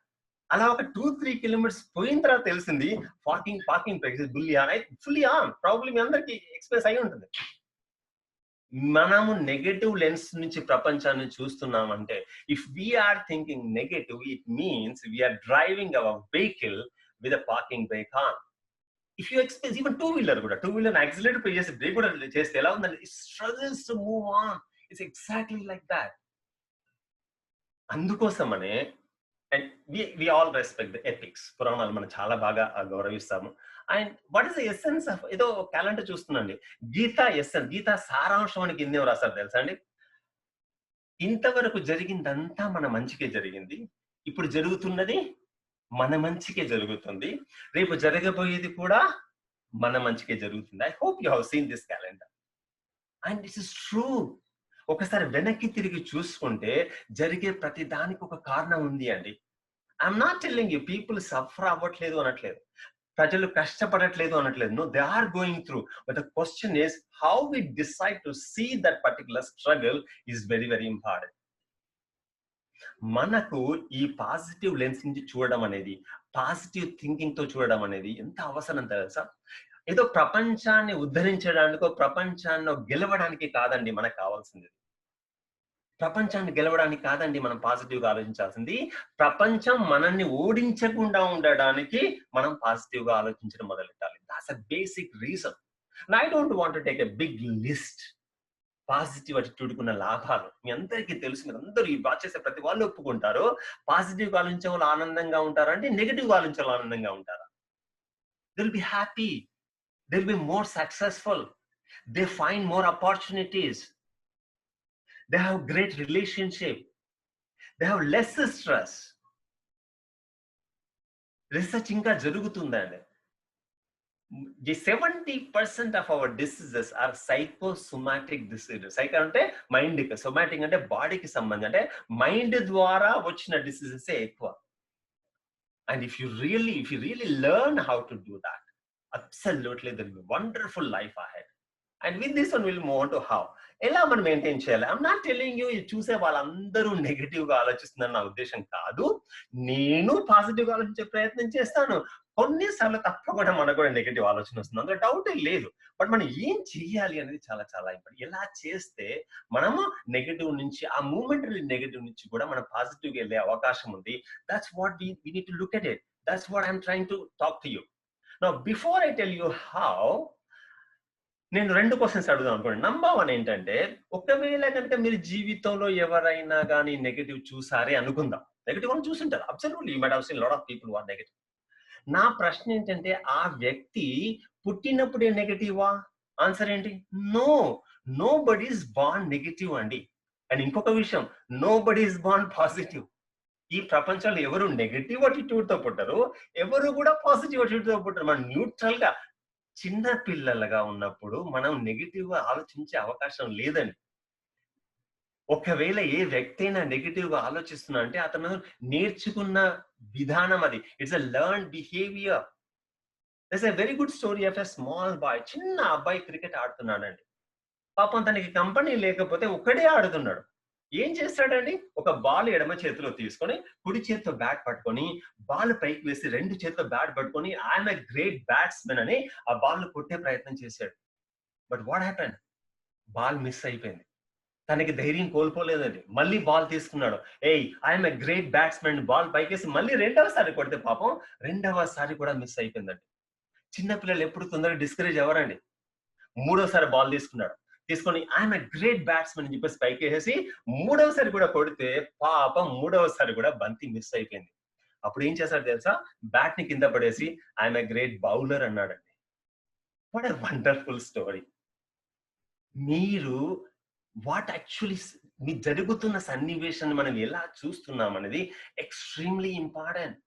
అలా ఒక 2-3 kilometers పోయిన తర్వాత తెలిసింది, parking brakes fully on. Problem మీ అందరికి experience అయి ఉంటుంది. మనము నెగటివ్ లెన్స్ నుంచి ప్రపంచాన్ని చూస్తున్నామంటే, if we're thinking negative, it means we're driving our vehicle with a parking brake on. If you experience even two-wheeler accelerator pay chesi brake kuda cheste ela undandi, it struggles to move on. It's exactly like that. Andukosamane, and we all respect the ethics. Puranalu mana chaala baga gauravistamu. And what is the essence of edo calendar chustunandi, Gita essence, Gita సారాంశం అని కింద రాశారు తెలుసా అండి? ఇంతవరకు జరిగిందంతా మన మంచికే జరిగింది, ఇప్పుడు జరుగుతున్నది మన మంచికే జరుగుతుంది, రేపు జరగబోయేది కూడా మన మంచికే జరుగుతుంది. I hope you have seen this calendar and this is true. ఒకసారి వెనక్కి తిరిగి చూసుకుంటే జరిగే ప్రతి దానికి ఒక కారణం ఉంది అండి. I'm not telling you people suffer అవ్వట్లేదు అనట్లేదు, ప్రజలు కష్టపడట్లేదు అనట్లేదు. No, they are going through, but the question is how we decide to see that particular struggle is very very important. మనకు ఈ పాజిటివ్ లెన్స్ నుంచి చూడడం అనేది, పాజిటివ్ థింకింగ్ తో చూడడం అనేది ఎంత అవసరం తెలుసా? ఏదో ప్రపంచాన్ని ఉద్ధరించడానికో ప్రపంచాన్ని గెలవడానికి కాదండి మనకు కావాల్సింది. ప్రపంచాన్ని గెలవడానికి కాదండి మనం పాజిటివ్ గా ఆలోచించాల్సింది. ప్రపంచం మనల్ని ఓడించకుండా ఉండడానికి మనం పాజిటివ్ గా ఆలోచించడం మొదలెట్టాలి. That's a basic reason. I don't want to take a big list. Positive attitude కున్న లాభాలు మీ అందరికీ తెలుసు. మీరు అందరూ ఈ వాచ్ చేసే ప్రతి వాళ్ళు ఒప్పుకుంటారు. పాజిటివ్ ఆలోచించే వాళ్ళు ఆనందంగా ఉంటారు అంటే నెగిటివ్ ఆలోచించే వాళ్ళు ఆనందంగా ఉంటారా? They will be happy, they will be more successful, they find more opportunities, they have great relationship, they have less stress. Research ఇంకా జరుగుతుందండి. The 70% of our diseases are psychosomatic diseases. Psycho అంటే mind కి, somatic అంటే బాడీకి సంబంధం, అంటే mind ద్వారా వచ్చిన డిసీజెస్ ఎక్కువ. And if you really learn how to do that, absolutely there will be wonderful life ahead. And with this one we'll move on to how. ఎలా మనం మెయింటైన్ చేయాలి? ఐఎమ్ నాట్ టెల్లింగ్ యూ చూసే వాళ్ళందరూ negative గా ఆలోచిస్తున్నారు నా ఉద్దేశం కాదు. నేను పాజిటివ్ గా ఆలోచించే ప్రయత్నం చేస్తాను. కొన్నిసార్లు తప్పకుండా మనకు కూడా నెగిటివ్ ఆలోచన వస్తుంది, అందులో డౌట్ లేదు. బట్ మనం ఏం చెయ్యాలి అనేది చాలా చాలా ఇంపార్టెంట్. ఎలా చేస్తే మనము నెగిటివ్ నుంచి, ఆ మూమెంటరీ నెగిటివ్ నుంచి కూడా మనం పాజిటివ్ గా వెళ్ళే అవకాశం ఉంది. That's what we need to look at it. That's what I'm trying to talk to you. Now before I tell you how, నేను 2 క్వశ్చన్స్ అడుగుదాం అనుకోండి. నంబర్ 1 ఏంటంటే, ఒకవేళ కనుక మీరు జీవితంలో ఎవరైనా కానీ నెగిటివ్ చూసారే అనుకుందాం. నెగిటివ్ అని చూసుంటారు. Absolutely you might have seen lot of people who are negative. నా ప్రశ్న ఏంటంటే, ఆ వ్యక్తి పుట్టినప్పుడే నెగిటివా? ఆన్సర్ ఏంటి? No, nobody is born negative అండి. అండ్ ఇంకొక విషయం, nobody is born positive. ఈ ప్రపంచంలో ఎవరు నెగిటివ్ అటిట్యూడ్ తో పుట్టరు, ఎవరు కూడా పాజిటివ్ అటిట్యూడ్ తో పుట్టరు. మనం న్యూట్రల్ గా చిన్న పిల్లలుగా ఉన్నప్పుడు మనం నెగిటివ్ గా ఆలోచించే అవకాశం లేదండి. ఒకవేళ ఏ వ్యక్తి అయినా నెగిటివ్ గా ఆలోచిస్తున్నా అంటే అతను నేర్చుకున్న విధానం అది. It's a learned behaviour. That's a very good story of a small bye. చిన్న అబ్బాయి క్రికెట్ ఆడుతున్నాడండి. పాపం తనకి కంపెనీ లేకపోతే ఒక్కడే ఆడుతున్నాడు. ఏం చేస్తాడండి? ఒక బాల్ ఎడమ చేతిలో తీసుకొని, కుడి చేతితో బ్యాట్ పట్టుకొని, బాల్ పైకి వేసి 2 చేతితో బ్యాట్ పట్టుకొని, ఐఎమ్ ఎ గ్రేట్ బ్యాట్స్మెన్ అని ఆ బాల్ కొట్టే ప్రయత్నం చేశాడు. But what happened? Ball miss అయిపోయింది. తనకి ధైర్యం కోల్పోలేదండి. మళ్ళీ బాల్ తీసుకున్నాడు. ఏయ్, I'm a great batsmen, ball పైకేసి మళ్ళీ 2వసారి కొడితే పాపం 2వసారి కూడా మిస్ అయిపోయిందండి. చిన్నపిల్లలు ఎప్పుడు తొందరగా డిస్కరేజ్ అవ్వరండి. 3వసారి బాల్ తీసుకొని ఐఎమ్ ఎ గ్రేట్ బ్యాట్స్మెన్ అని చెప్పేసి పైకేసేసి 3వసారి కూడా కొడితే పాపం 3వసారి కూడా బంతి మిస్ అయిపోయింది. అప్పుడు ఏం చేశాడు తెలుసా? బ్యాట్ ని కింద పడేసి ఐఎమ్ ఎ గ్రేట్ బౌలర్ అన్నాడండి. What a wonderful story. మీరు వాట్ యాక్చువల్లీ మీ జరుగుతున్న సన్నివేశాన్ని మనం ఎలా చూస్తున్నాం అనేది extremely important.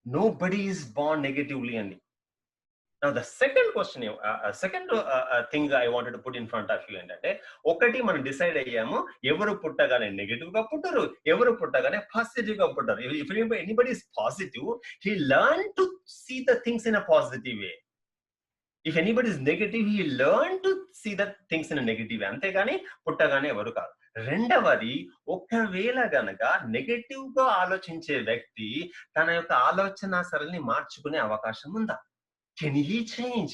Nobody is born negatively అండి. Now the second question, second thing I wanted to put in front of you ఏంటంటే, ఒకటి మనం డిసైడ్ అయ్యాము, ఎవరు పుట్టగానే నెగటివ్ గా పుట్టరు, ఎవరు పుట్టగానే పాజిటివ్ గా పుట్టరు. If anybody is positive, he learn to see the things in a positive way. If anybody is negative, he learn to see the things in a negative way. అంతేగాని పుట్టగానే ఎవరు కాదు. రెండవది, ఒకవేళ గనక నెగటివ్ గా ఆలోచించే వ్యక్తి తన యొక్క ఆలోచన సరళిని మార్చుకునే అవకాశం ఉందా? Can he change?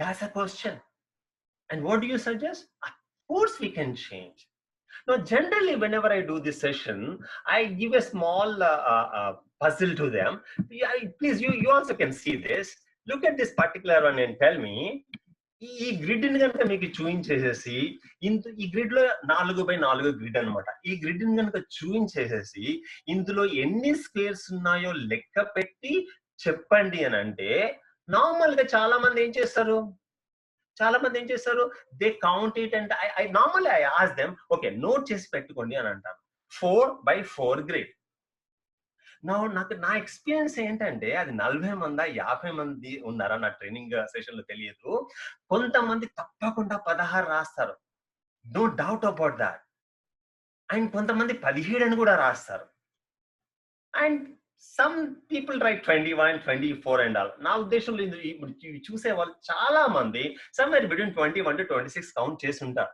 That's a question. And what do you suggest? Of course we can change. Now, generally, whenever I do this session, I give a small puzzle to them. Please, you also can see this. Look at this particular one and tell me, ఈ grid ని కనుక మీకు చూయించేసేసి, ఈ grid లో 4x4 grid అనమాట. ఈ grid ని కనుక చూయించేసేసి ఇందులో ఎన్ని స్క్వేర్స్ ఉన్నాయో లెక్క పెట్టి చెప్పండి అని అంటే, నార్మల్ గా చాలా మంది ఏం చేస్తారు? They count it and I ask them, okay note చేసి పెట్టుకోండి అని అంటారు. 4x4 grid. నా ఎక్స్పీరియన్స్ ఏంటంటే, అది 40 మందా 50 మంది ఉన్నారా నా ట్రైనింగ్ సెషన్ లో తెలియదు. కొంతమంది తప్పకుండా 16 రాస్తారు, no doubt about that. And కొంతమంది 17 అని కూడా రాస్తారు. And some people write 21, 24 and all. నా ఉద్దేశంలో చూసే వాళ్ళు చాలా మంది somewhere between 21 to 26 కౌంట్ చేసి ఉంటారు.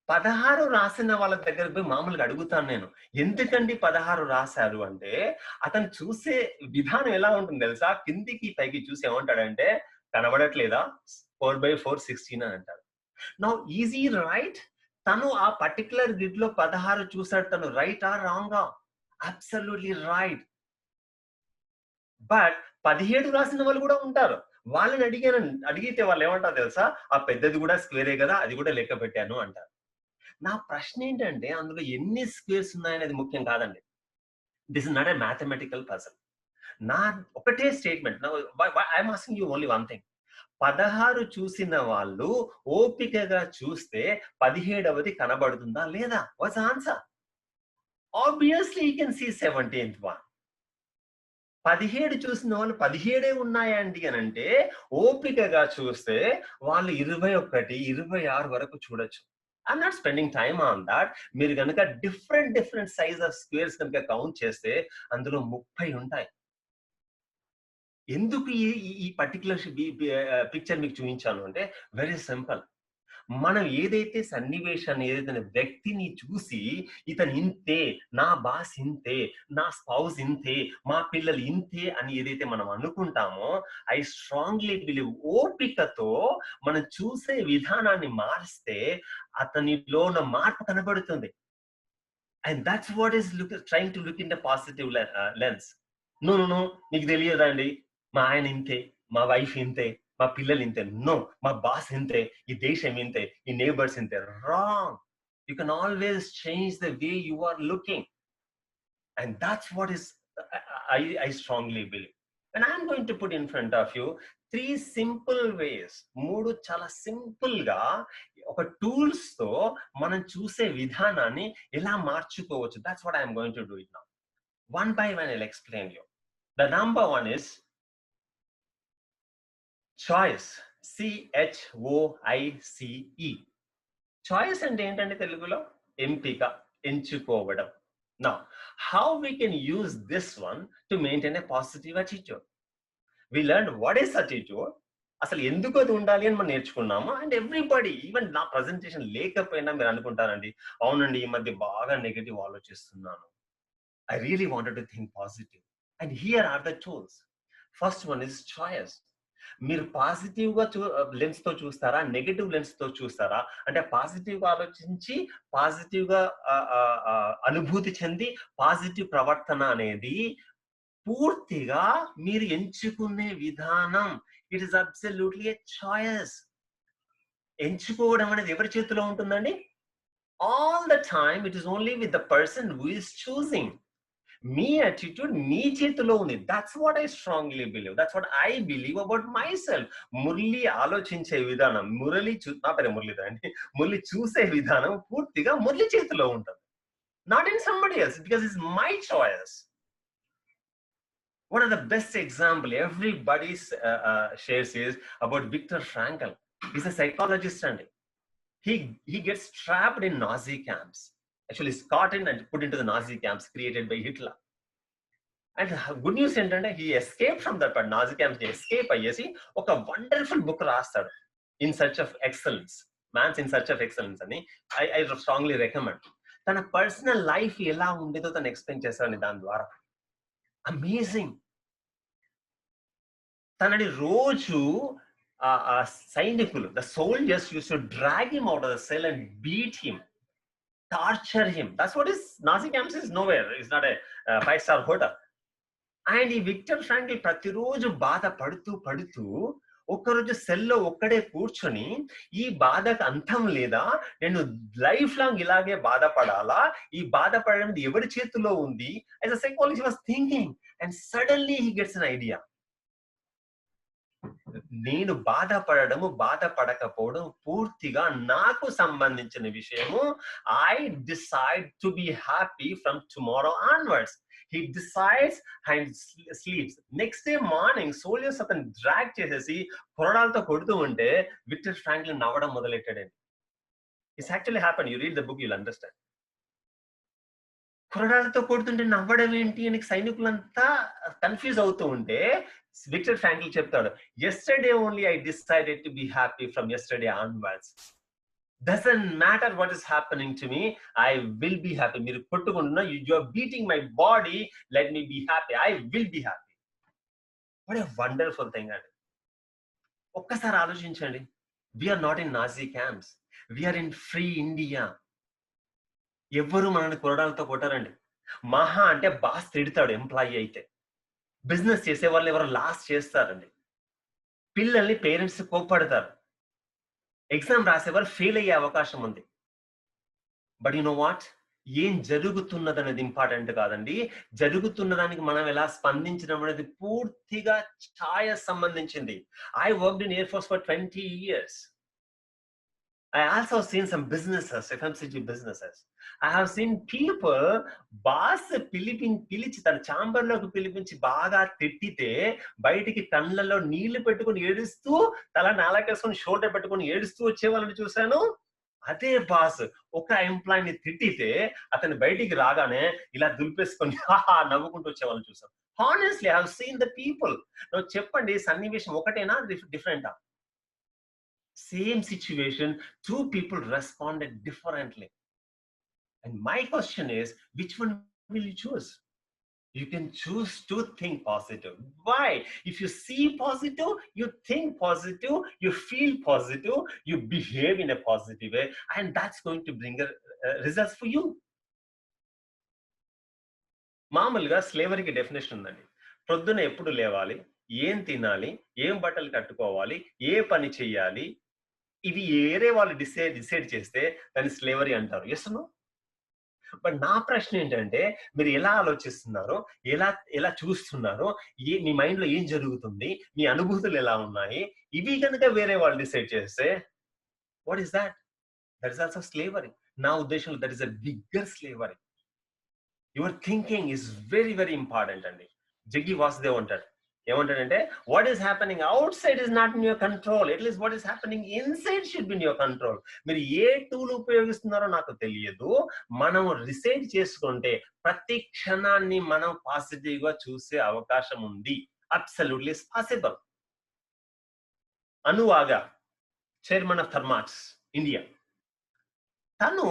16 రాసిన వాళ్ళ దగ్గర పోయి మామూలుగా అడుగుతాను నేను, ఎందుకండి 16 రాశారు అంటే, అతను చూసే విధానం ఎలా ఉంటుంది తెలుసా? కిందికి పైకి చూసి ఏమంటాడంటే, కనబడట్లేదా? 4x4 16 అని అంటాడు. Now easy right? తను ఆ పర్టికులర్ గ్రిడ్ లో 16 చూసాడు. తను రైట్ ఆ రాంగా? Absolutely right. బట్ 17 రాసిన వాళ్ళు కూడా ఉంటారు. వాళ్ళని అడిగితే వాళ్ళు ఏమంటారు తెలుసా, ఆ పెద్దది కూడా స్క్వేరే కదా, అది కూడా లెక్క పెట్టాను అంటారు. నా ప్రశ్న ఏంటంటే అందులో ఎన్ని స్క్వేర్స్ ఉన్నాయనేది ముఖ్యం కాదండి. This is not a mathematical puzzle. నా ఒకటే statement, I'm asking you only one thing. 16 చూసిన వాళ్ళు ఓపికగా చూస్తే 17వది కనబడుతుందా లేదా? What's answer? Obviously you can see 17th one. 17 చూసిన వాళ్ళు 17 ఉన్నాయండి అని అంటే ఓపికగా చూస్తే వాళ్ళు 21, 26 వరకు చూడొచ్చు. I'm not spending time on that. మీరు కనుక డిఫరెంట్ సైజ్ ఆఫ్ స్క్వేర్స్ కనుక కౌంట్ చేస్తే అందులో 30 ఉంటాయి. ఎందుకు ఈ పర్టికులర్ పిక్చర్ మీకు చూపించాను అంటే వెరీ సింపుల్. మనం ఏదైతే సన్నివేశాన్ని, ఏదైతే వ్యక్తిని చూసి ఇతను ఇంతే, నా బాస్ ఇంతే, నా స్పౌస్ ఇంతే, మా పిల్లలు ఇంతే అని ఏదైతే మనం అనుకుంటామో, ఐ స్ట్రాంగ్లీ బిలీవ్ ఓపికతో మనం చూసే విధానాన్ని మారిస్తే అతనిలో ఉన్న మార్పు కనబడుతుంది. And that's what is trying to look in the positive lens. No మీకు తెలియదండి, మా ఆయన ఇంతే, మా వైఫ్ ఇంతే, మా పిల్లలు ఇంతే. నో, మా బాస్ ఇంతే, ఈ దేశం ఇంతే, ఈ నేబర్స్ ఇంతే. Wrong. You can always change the way you are looking. And that's what is I strongly believe. And I'm going to put in front of you 3 simple ways. 3 చాలా simple గా ఒక tools తో మనం చూసే విధానాన్ని ఎలా మార్చుకోవచ్చు. That's what I'm going to do it now. One by one I'll explain you. The number one is choice. CHOICE. Choice అంటే ఏంటంటే తెలుగులో ఎంపిక, ఎంచుకోవడం. Now, how we can use this one to maintain a positive attitude? We learned what is attitude, అసలు ఎందుకు అది ఉండాలి అని మనం నేర్చుకున్నాము. అండ్ ఎవ్రీబడి, ఈవెన్ నా ప్రజెంటేషన్ లేకపోయినా మీరు అనుకుంటారండి, అవునండి ఈ మధ్య బాగా నెగటివ్ ఆలోచిస్తున్నాను. I really wanted to think positive. And here are the tools. First one is choice. మీరు పాజిటివ్ గా లెన్స్ తో చూస్తారా, నెగటివ్ లెన్స్ తో చూస్తారా? అంటే పాజిటివ్ గా ఆలోచించి, పాజిటివ్ గా అనుభూతి చెంది, పాజిటివ్ ప్రవర్తన అనేది పూర్తిగా మీరు ఎంచుకునే విధానం. It is absolutely a choice. ఎంచుకోవడం అనేది ఎవరి చేతిలో ఉంటుందండి? All the time it is only with the person who is choosing. మీ యాటిట్యూడ్ మీ చేతిలో ఉంది. That's what I strongly believe. That's what I believe about myself. Murali ఆలోచించే విధానం, నా పేరు మురళీధర్ అండి, మురళి చూసే విధానం పూర్తిగా మురళి చేతిలో ఉంటుంది. Not in somebody else, because it's my choice. One of the best example everybody shares is about Viktor Frankl. He's a psychologist and he gets trapped in Nazi camps. Actually is caught in and put into the Nazi camps created by Hitler. And good news ఏంటంటే he escaped from that Nazi camps. Escape అయ్యేసి ఒక wonderful book రాస్తాడు, In Search of Excellence. Man's In Search of Excellence అని I strongly recommend. తన personal life ఎలా ఉండేదో తను explain చేస్తాడు దాని ద్వారా. అమేజింగ్. తనని రోజు సైనికులు, the soldiers use to drag him out of the cell and beat him, torture him. That's what is Nazi camps is nowhere. It's not a 5-star hotel. And ఈ విక్టర్ ఫ్రాంకిల్ ప్రతిరోజు బాధ పడుతూ ఒక్కరోజు సెల్లో ఒక్కడే కూర్చొని ఈ బాధకు అంతం లేదా, నేను లైఫ్ లాంగ్ ఇలాగే బాధపడాలా, ఈ బాధపడడం ఎవరి చేతిలో ఉంది, as a psychologist was thinking, and suddenly he gets an idea. నేను బాధపడము, బాధపడకపోవడం పూర్తిగా నాకు సంబంధించిన విషయము. I decide to be happy from tomorrow onwards. He decides and sleeps. Next day morning, soldiers అతను డ్రాగ్ చేసేసి కొరడాలతో కొడుతూ ఉంటే విక్టర్ ఫ్రాంక్లిన్ నవ్వడం మొదలెట్టాడండి. It's actually happened. You read the book, you'll understand. కొరడాలతో కొడుతుంటే నవ్వడం ఏంటి అని సైనికులంతా కన్ఫ్యూజ్ అవుతూ ఉంటే విక్టర్ ఫ్రాంక్లిన్ చెప్తాడు, yesterday only I decided to be happy from yesterday onwards. Doesn't matter what is happening to me, I will be happy. మీరు కొట్టుకుంటున్నా, you are beating my body, let me be happy. I will be happy. What a wonderful thing అండి. ఒక్కసారి ఆలోచించండి. We are not in Nazi camps. We are in free India. ఎవ్వరు మనల్ని కొరడాలతో కొట్టారండి. మహా అంటే boss తిడతాడు ఎంప్లాయీ అయితే. బిజినెస్ చేసే వాళ్ళు ఎవరు లాస్ చేస్తారండి. పిల్లల్ని పేరెంట్స్ కోప్పడతారు. ఎగ్జామ్ రాసేవారు ఫెయిల్ అయ్యే అవకాశం ఉంది. But you know what? ఏం జరుగుతున్నదనేది ఇంపార్టెంట్ కాదండి. జరుగుతున్న దానికి మనం ఎలా స్పందించడం అనేది పూర్తిగా ఛాయ సంబంధించింది. I worked in air force for 20 years. I also seen some businesses, FMCG businesses. I have seen people boss పిలిచి తన ఛాంబర్ లోకి పిలిపించి బాగా తిట్టితే బయటికి కళ్ళల్లో నీళ్లు పెట్టుకొని ఏడుస్తూ తల నాలకేసుకొని షోల్డర్ పెట్టుకొని ఏడుస్తూ వచ్చే వాళ్ళని చూశాను. అదే బాస్ ఒక ఎంప్లాయీని తిట్టితే అతను బయటికి రాగానే ఇలా దులిపేసుకొని నవ్వుకుంటూ వచ్చే వాళ్ళని చూసాం. Honestly I have seen the people. నువ్వు చెప్పండి, సన్నివేశం ఒకటేనా డిఫరెంటా? Same situation, two people responded differently. And my question is, which one will you choose? You can choose to think positive. Why? If you see positive, you think positive, you feel positive, you behave in a positive way, and that's going to bring results for you. మామూలుగా స్లేవరీకి definition ఉందండి. ప్రొద్దున ఎప్పుడు లేవాలి, ఏం తినాలి, ఏం బట్టలు కట్టుకోవాలి, ఏ పని చేయాలి, ఇవి ఏరే వాళ్ళు డిసైడ్ చేస్తే దాన్ని స్లేవరీ అంటారు. Yes no? బట్ నా ప్రశ్న ఏంటంటే, మీరు ఎలా ఆలోచిస్తున్నారు, ఎలా చూస్తున్నారు, మీ మైండ్ లో ఏం జరుగుతుంది, మీ అనుభూతులు ఎలా ఉన్నాయి, ఇవి కనుక వేరే వాళ్ళు డిసైడ్ చేస్తే what is that? That is also slavery. నా ఉద్దేశంలో that is a bigger slavery. Your thinking is very very important అండి. జగ్గి వాసుదేవ్ అంటాడు, ఏమంటాడంటే, what is happening out side is not in your control, at least what is happening inside should be in your control. మీరు ఏ tool ఉపయోగిస్తున్నారో నాకు తెలియదు, మనం reside చేసుకుంటే ప్రతి క్షణాన్ని మనం పాజిటివ్ గా చూసే అవకాశం ఉంది. Absolutely possible. అనువాగా, చైర్మన్ ఆఫ్ థర్మాక్స్ ఇండియా, తను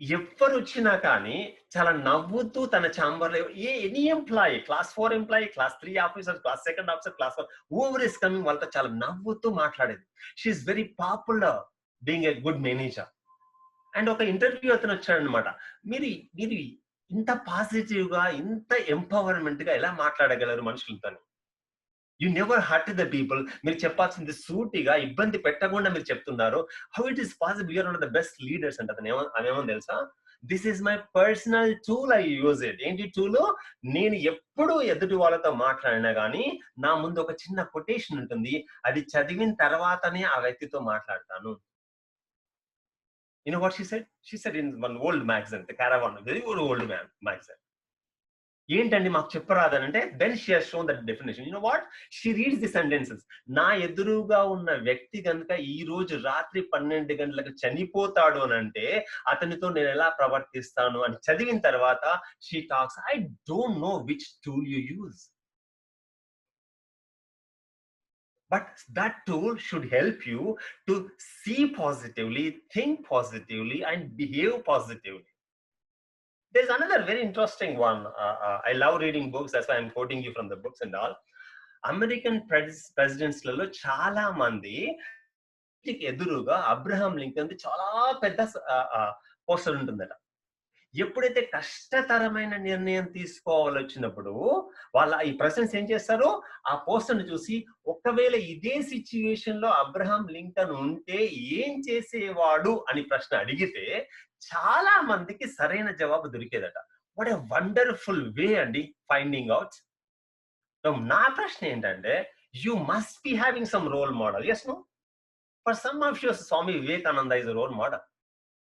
ఎవ్వరు వచ్చినా కానీ చాలా నవ్వుతూ తన ఛాంబర్ లో any employee, class 4 employee, class 3 officer, class 2 officer, class 4 over is coming, వాళ్ళతో చాలా నవ్వుతూ మాట్లాడేది. She's very popular being a good manager. And ఒక ఇంటర్వ్యూ అతను వచ్చాడనమాట, మీరు ఇంత పాజిటివ్ గా, ఇంత ఎంపవర్మెంట్ గా ఎలా మాట్లాడగలరు మనుషులతో? You never hurt the people. మీరు చెప్పాల్సింది సూటిగా, ఇబ్బంది పెట్టకుండా మీరు చెప్తున్నారు. How it is possible? You're one of the best leaders అంటే అదేమో తెలుసా? This is my personal tool, I use it. ఏంటి టూల్? నేను ఎప్పుడు ఎదుటి వాళ్ళతో మాట్లాడినా కానీ నా ముందు ఒక చిన్న కొటేషన్ ఉంటుంది, అది చదివిన తర్వాతనే ఆ వ్యక్తితో మాట్లాడతాను. You know what she said? She said in one old magazine, the Caravan, very old magazine. ఏంటండి మాకు చెప్పరాదనంటే, then she has shown that definition. You know what? She reads the sentences. నా ఎదురుగా ఉన్న వ్యక్తి కనుక ఈ రోజు రాత్రి 12 గంటలకు చనిపోతాడు అని అంటే అతనితో నేను ఎలా ప్రవర్తిస్తాను అని చదివిన తర్వాత she talks. I don't know which tool you use, but that tool should help you to see positively, think positively, and behave positively. There's another very interesting one. I love reading books. That's why I'm quoting you from the books and all. American presidents లలో చాలా మంది ఎదురుగా Abraham Lincoln చాలా పెద్ద poster ఉంటుందట. ఎప్పుడైతే కష్టతరమైన నిర్ణయం తీసుకోవాలి వచ్చినప్పుడు ఈ ప్రెసిడెంట్స్ ఏం చేస్తారు, ఆ పోస్టర్ ని చూసి ఒకవేళ ఇదే సిచ్యువేషన్ లో అబ్రహాం లింకన్ ఉంటే ఏం చేసేవాడు అని ప్రశ్న అడిగితే చాలా మందికి సరైన జవాబు దొరికేదట. వాట్ ఎ వండర్ఫుల్ వే అండి ఫైండింగ్ అవుట్. నా ప్రశ్న ఏంటంటే, you must be having some role model. Yes no? For some of you Swami Vivekananda is a role model.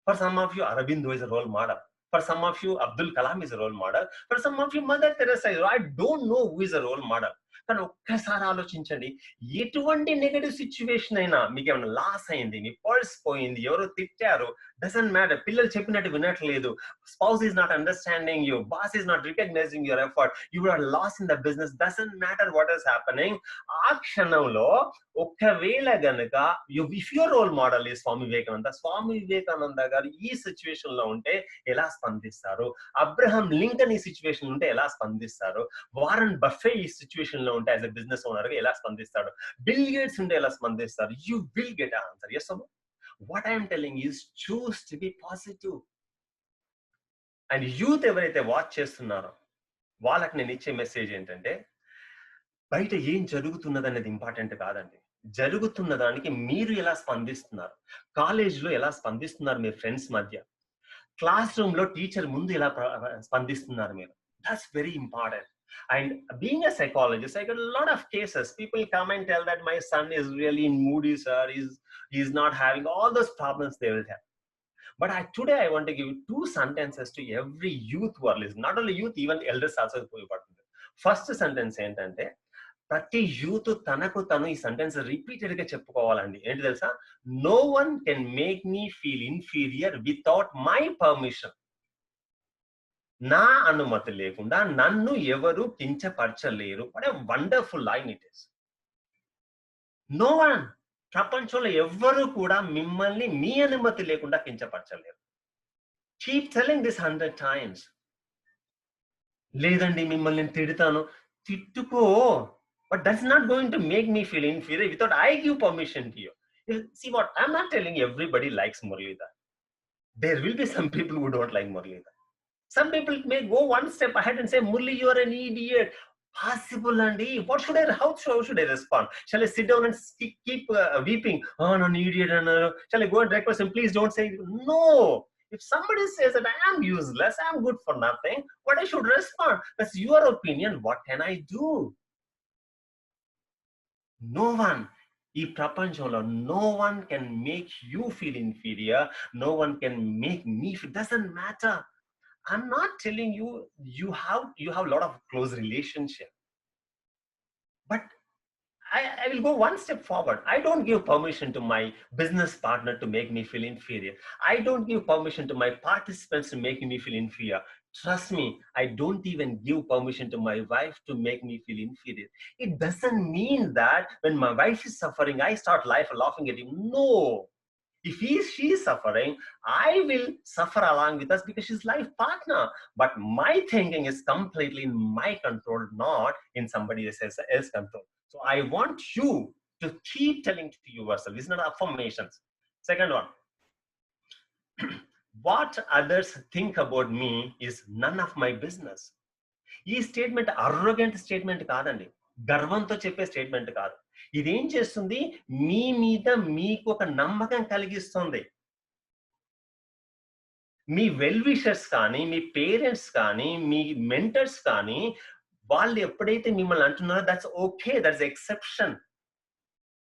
For some of you Aurobindo is a role model. For some of you, Abdul Kalam is a role model. For some of you, Mother Teresa is. I don't know who is a role model. కానీ ఒక్కసారి ఆలోచించండి, ఎటువంటి negative situation అయినా, మీకు ఏమైనా loss అయింది, మీ purse పోయింది, ఎవరో తిట్టారు, డజంట్ మ్యాటర్, పిల్లలు చెప్పినట్టు వినట్లేదు, spouse is not understanding you, boss is not recognizing your effort, you are loss in the business, doesn't matter what is happening. ఆ క్షణంలో ఒకవేళ గనక ఇఫ్ యువర్ రోల్ మోడల్ ఈ స్వామి వివేకానంద గారు ఈ సిచ్యువేషన్ లో ఉంటే ఎలా స్పందిస్తారు? అబ్రహాం లింకన్ ఈ సిచ్యువేషన్ ఉంటే ఎలా స్పందిస్తారు? వారన్ బఫే ఈ సిచ్యువేషన్ లో ఉంటే యాజ్ ఎ బిజినెస్ ఓనర్ గా ఎలా స్పందిస్తాడు? బిల్ గేట్స్ ఉంటే ఎలా స్పందిస్తారు? You will get an answer. Yes or no? What I am telling is choose to be positive. And youth ఎవరైతే వాచ్ చేస్తున్నారో వాళ్ళకి నేను ఇచ్చే మెసేజ్ ఏంటంటే, బయట ఏం జరుగుతున్నది అనేది ఇంపార్టెంట్ కాదండి. జరుగుతున్న దానికి మీరు ఎలా స్పందిస్తున్నారు? కాలేజ్‌లో ఎలా స్పందిస్తున్నారు మీ ఫ్రెండ్స్ మధ్య? క్లాస్ రూమ్‌లో టీచర్ ముందు ఎలా స్పందిస్తున్నారు మీరు? That's very important. And being a psychologist, I got a lot of cases. People come and tell that my son is really moody, sir. He's not having all those problems they will have. But today I want to give you 2 sentences to every youth who are listening. Not only youth, even elders also important. First sentence ఏంటంటే ప్రతి youth తనకు తను ఈ sentence repeated గా చెప్పుకోవాలండి. ఏంటి తెలుసా? No one can make me feel inferior without my permission. నా అనుమతి లేకుండా నన్ను ఎవరు కించపరచలేరు. What a wonderful line it is. No one, ప్రపంచంలో ఎవ్వరు కూడా మిమ్మల్ని మీ అనుమతి లేకుండా కించపరచలేరు. Keep telling this 100 times. లేదండి మిమ్మల్ని నేను తిడతాను. తిట్టుకో. But that's not going to make me feel inferior without I give permission to you. See what, I'm not telling everybody likes Muralidhar. There will be some people who don't like Muralidhar. Some people may go one step ahead and say, Murli, you are an idiot. Possible, Andy. How should I respond? Shall I sit down and keep weeping? Oh, I'm an idiot. Shall I go and request him, please don't say it? No. If somebody says that I am useless, I am good for nothing, what I should respond? That's your opinion. What can I do? No one. ఈ ప్రపంచంలో no one can make you feel inferior. No one can make me feel. Doesn't matter. I'm not telling you you have a lot of close relationship. But I will go one step forward. I don't give permission to my business partner to make me feel inferior. I don't give permission to my participants to make me feel inferior. Trust me, I don't even give permission to my wife to make me feel inferior. It doesn't mean that when my wife is suffering, I start laughing at him. No. If she is suffering, I will suffer along with us because she's life partner. But my thinking is completely in my control, not in somebody else's control. So I want you to keep telling to yourself. It's not affirmations. Second one. What others think about me is none of my business. ఈ statement అర్రోగెంట్ statement కాదండి, గర్వంతో చెప్పే statement కాదు. ఇదేం చేస్తుంది? మీ మీద మీకు ఒక నమ్మకం కలిగిస్తుంది. మీ వెల్ విషర్స్ కానీ, మీ పేరెంట్స్ కానీ, మీ మెంటర్స్ కానీ వాళ్ళు ఎప్పుడైతే మిమ్మల్ని అంటున్నారో that's okay, that's exception.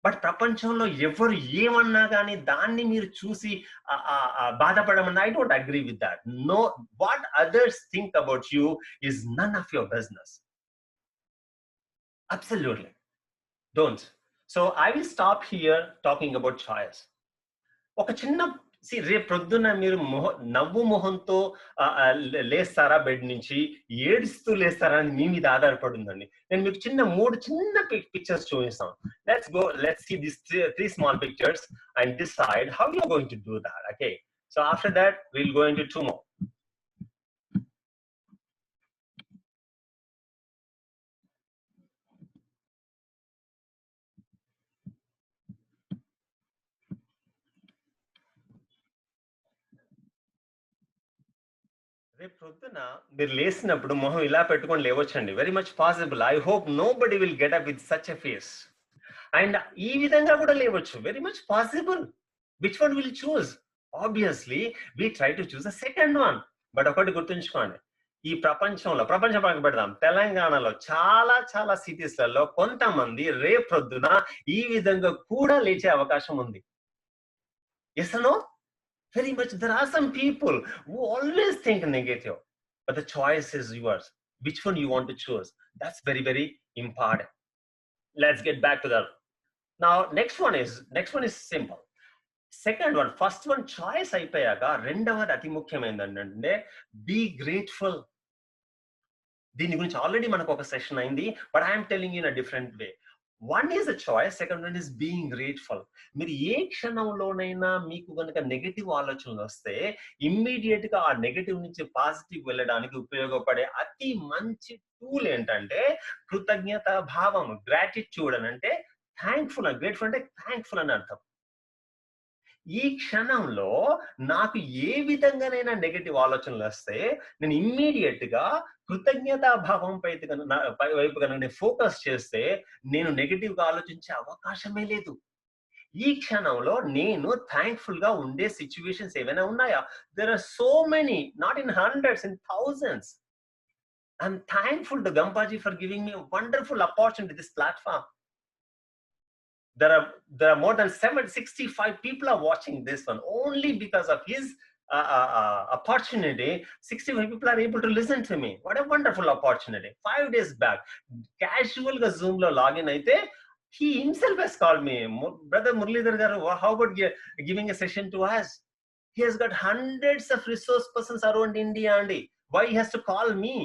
But ప్రపంచంలో ఎవరు ఏమన్నా కానీ దాన్ని మీరు చూసి బాధపడమని I don't agree with that. No, what others think about you is none of your business. Absolutely don't. So I will stop here talking about choice. ఒక చిన్న రేపు ప్రొద్దున మీరు నవ్వు మొహంతో లేస్తారా బెడ్ నుంచి, ఏడుస్తూ లేస్తారా అని మీ మీద ఆధారపడి ఉందండి. నేను మీకు మూడు చిన్న పిక్చర్స్ చూపిస్తాను. Let's see this 3 small pictures and decide how you are going to do that. Okay, so after that we'll go into 2 more. రేపు ప్రొద్దున మీరు లేసినప్పుడు మొహం ఇలా పెట్టుకొని లేవచ్చండి. Very much possible. I hope nobody will get up with such a face. And ఈ విధంగా కూడా లేవచ్చు. Very much possible. Which one will choose? Obviously we try to choose the second one. But ఒకటి గుర్తుంచుకోండి, ఈ ప్రపంచం పక్కన పెడదాం, తెలంగాణలో చాలా సిటీస్లలో కొంతమంది రేపు ప్రొద్దున ఈ విధంగా కూడా లేచే అవకాశం ఉంది. Yes no? Very much. There are some people who always think negative, but the choice is yours. Which one you want to choose? That's very, very important. Let's get back to that. Now, next one is simple. Second one, first one choice అయిపోయాక రెండవది అతి ముఖ్యమైనది ఏంటంటే be grateful. దీని గురించి already మనకు ఒక session అయింది, but I'm telling in a different way. One is a choice, second one is being grateful. మీరు ఏ క్షణంలోనైనా మీకు కనుక నెగటివ్ ఆలోచనలు వస్తే ఇమ్మీడియట్ గా ఆ నెగటివ్ నుంచి పాజిటివ్ వెళ్ళడానికి ఉపయోగపడే అతి మంచి టూల్ ఏంటంటే కృతజ్ఞత భావం, గ్రాటిట్యూడ్ అని అంటే థ్యాంక్ఫుల్. గ్రేట్ఫుల్ అంటే థ్యాంక్ఫుల్ అని అర్థం. ఈ క్షణంలో నాకు ఏ విధంగానైనా నెగటివ్ ఆలోచనలు వస్తే నేను ఇమ్మీడియట్ గా కృతజ్ఞతాభావం వైపు కనుక నేను ఫోకస్ చేస్తే నేను నెగటివ్ గా ఆలోచించే అవకాశమే లేదు. ఈ క్షణంలో నేను థ్యాంక్ఫుల్ గా ఉండే సిచ్యువేషన్స్ ఏమైనా ఉన్నాయా? There are so many, not in hundreds, in thousands. I'm thankful to Gampaji for giving me a wonderful opportunity, this platform. There are more than 765 people are watching this one. Only because of his opportunity, 65 people are able to listen to me. What a wonderful opportunity. 5 days back, casual ga Zoom lo login aithe, he himself has called me, Brother Muralidhar garu, how about giving a session to us? He has got hundreds of resource persons around India, Andy. Why he has to call me?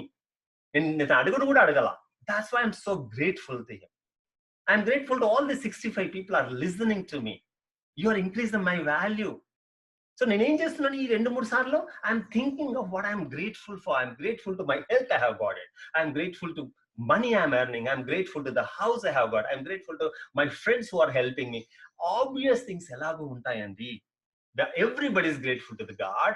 That's why I'm so grateful to him. I'm grateful to all the 65 people are listening to me. You are increasing my value. So I'm thinking of what I'm grateful for. I'm grateful to my health I have got it. I'm grateful to money I'm earning. I'm grateful to the house I have got. I'm grateful to my friends who are helping me. Obvious things everybody is grateful to the God,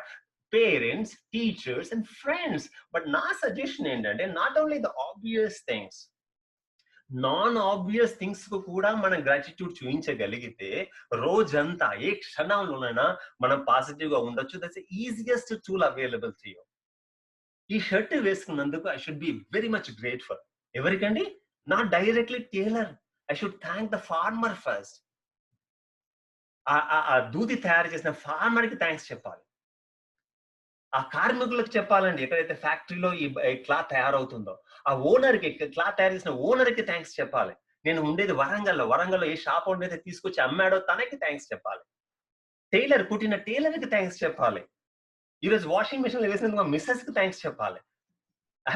parents, teachers, and friends. But na suggestion endante, not only the obvious things, non-obvious things కు కూడా మనం gratitude చూపించగలిగితే రోజంతా ఏ క్షణంలోనైనా మనం positive గా ఉండొచ్చు. That's easiest tool available to you. ఈ shirt వేసుకున్నందుకు I should be very much grateful. ఎవరికండి? Not directly tailor. I should thank the farmer first. ఆ దూది తయారు చేసిన ఫార్మర్ కి థ్యాంక్స్ చెప్పాలి. ఆ కార్మికులకు చెప్పాలండి, ఎక్కడైతే ఫ్యాక్టరీలో ఈ క్లాత్ తయారవుతుందో ఆ ఓనర్ కి, క్లాత్ తయారు చేసిన ఓనర్ కి థ్యాంక్స్ చెప్పాలి. నేను ఉండేది వరంగల్లో ఏ షాప్ ఉండేది తీసుకొచ్చి అమ్మాడో తనకి థ్యాంక్స్ చెప్పాలి. టైలర్ కుట్టిన టైలర్ కి థ్యాంక్స్ చెప్పాలి. ఈరోజు వాషింగ్ మిషన్ లో వేసినందుకు మా మిస్సెస్ కి థ్యాంక్స్ చెప్పాలి. ఐ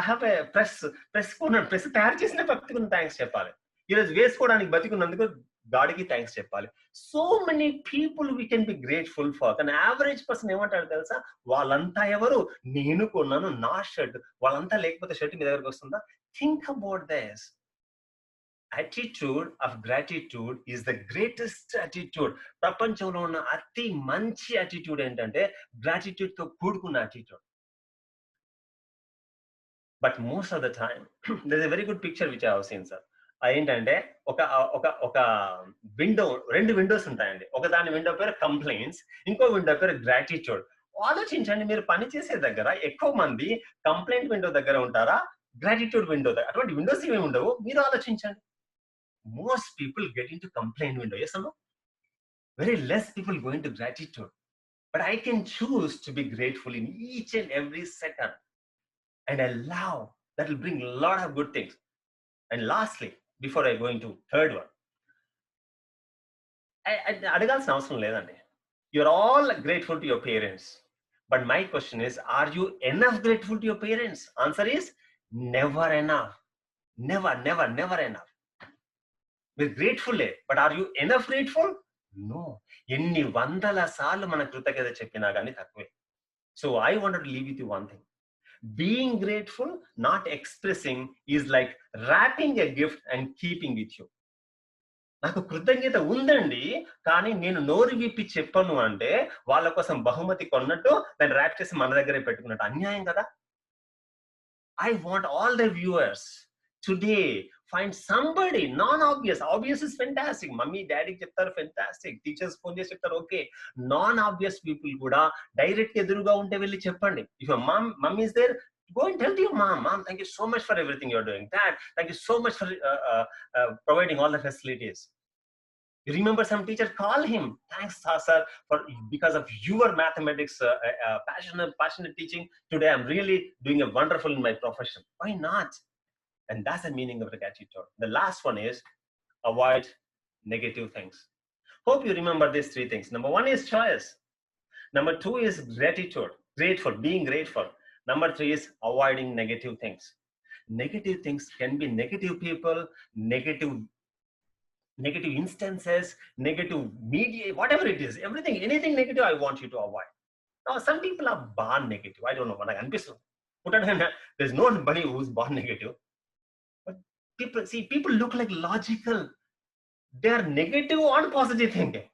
హావ్ ఎ ప్రెస్ తయారు చేసిన వ్యక్తికి థ్యాంక్స్ చెప్పాలి. ఈరోజు వేసుకోవడానికి బతికున్నందుకు గాడికి థ్యాంక్స్ చెప్పాలి. So many people we can be grateful for. కానీ యావరేజ్ పర్సన్ ఏమంటాడు తెలుసా? వాళ్ళంతా ఎవరు? నేను కొన్నాను నా షర్ట్, వాళ్ళంతా లేకపోతే షర్ట్ మీ దగ్గరకు వస్తుందా? Think about this. attitude of gratitude is the greatest attitude. ప్రపంచంలో ఉన్న అతి మంచి attitude ఏంటంటే gratitude తో కూడుకున్న attitude. But most of the time there's a very good picture which I have seen, sir. ఏంటంటే ఒక విండో, 2 విండోస్ ఉంటాయండి. ఒక దాని విండో పేరు కంప్లైంట్స్, ఇంకో విండో పేరు గ్రాటిట్యూడ్. ఆలోచించండి, మీరు పని చేసే దగ్గర ఎక్కువ మంది కంప్లైంట్ విండో దగ్గర ఉంటారా, గ్రాటిట్యూడ్ విండో దగ్గర? అటువంటి విండోస్ ఏమి ఉండవు. మీరు ఆలోచించండి. Most people get into complaint window, yes or no? Very less people go into gratitude. But I can choose to be grateful in each and every second, and allow that will bring a lot of good things. And lastly, before I go into third one, అడగాల్సిన అవసరం లేదండి. You're all grateful to your parents, but my question is, are you enough grateful to your parents? Answer is never enough. Never enough. We're grateful, but are you enough grateful? No. ఎన్ని వందల సార్లు మన కృతజ్ఞత చెప్పినా కానీ తక్కువే. So I wanted to leave with you one thing. Being grateful, not expressing, is like wrapping a gift and keeping with you. నాకు కృతజ్ఞత ఉందండి, కానీ నేను నోరు విప్పి చెప్పను అంటే వాళ్ళ కోసం బహుమతి కొన్నట్టు దాన్ని ర్యాప్ చేసి మన దగ్గరే పెట్టుకున్నట్టు. అన్యాయం కదా. I want all the viewers today find somebody non-obvious. Obvious is fantastic. Mummy, daddy చెప్తారు fantastic. Teachers ఫోన్ చేసి చెప్తారు okay. Non-obvious people కూడా డైరెక్ట్ ఎదురుగా ఉంటే వెళ్ళి చెప్పండి. If your mom is there, go and tell your mom, thank you so much for everything you're doing. Dad, thank you so much for providing all the facilities. You remember some teacher, call him. Thanks, sir, for because of your mathematics passionate teaching. Today I'm really doing a wonderful in my profession. Why not? And that's the meaning of the gratitude. The last one is avoid negative things. Hope you remember these 3 things. Number 1 is choice. Number 2 is gratitude, grateful, being grateful. Number 3 is avoiding negative things. Negative things can be negative people, negative instances, negative media, whatever it is, everything, anything negative, I want you to avoid. Now, some people are born negative. I don't know what I understand. There's nobody who's born negative. But people look like logical. They are negative on positive thinking.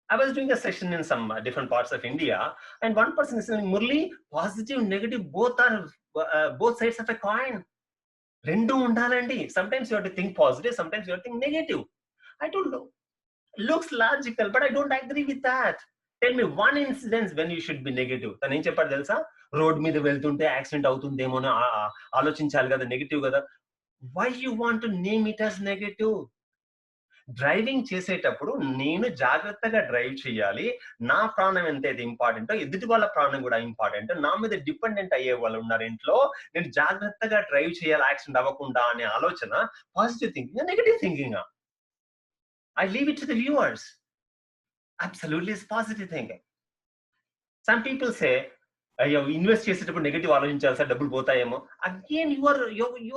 I was doing a session in some different parts of India, and one person is saying, Murli, positive, negative, both are both sides of a coin. Rendu undalandi. Sometimes you have to think positive, sometimes you have to think negative. I don't know. Looks logical, but I don't agree with that. Tell me one incidence when you should be negative. తను ఏం చెప్పాడు తెలుసా? Road మీద వెళ్తుంటే accident అవుతుందేమో అని ఆలోచించాలి కదా, నెగటివ్ కదా. Why you want to name it as negative? Driving చేసేటప్పుడు నేను జాగ్రత్తగా డ్రైవ్ చేయాలి, నా ప్రాణం ఎంతైతే ఇంపార్టెంటో ఎదుటి వాళ్ళ ప్రాణం కూడా ఇంపార్టెంట్, నా మీద డిపెండెంట్ అయ్యే వాళ్ళు ఉన్నారు ఇంట్లో, నేను జాగ్రత్తగా డ్రైవ్ చేయాలి యాక్సిడెంట్ అవ్వకుండా అనే ఆలోచన positive thinking, negative thinking? I leave it to the viewers. Absolutely is positive thinking. Some people say, అయ్యో ఇన్వెస్ట్ చేసేటప్పుడు నెగటివ్ ఆలోచించాలి సార్, డబ్బులు పోతాయేమో. Again you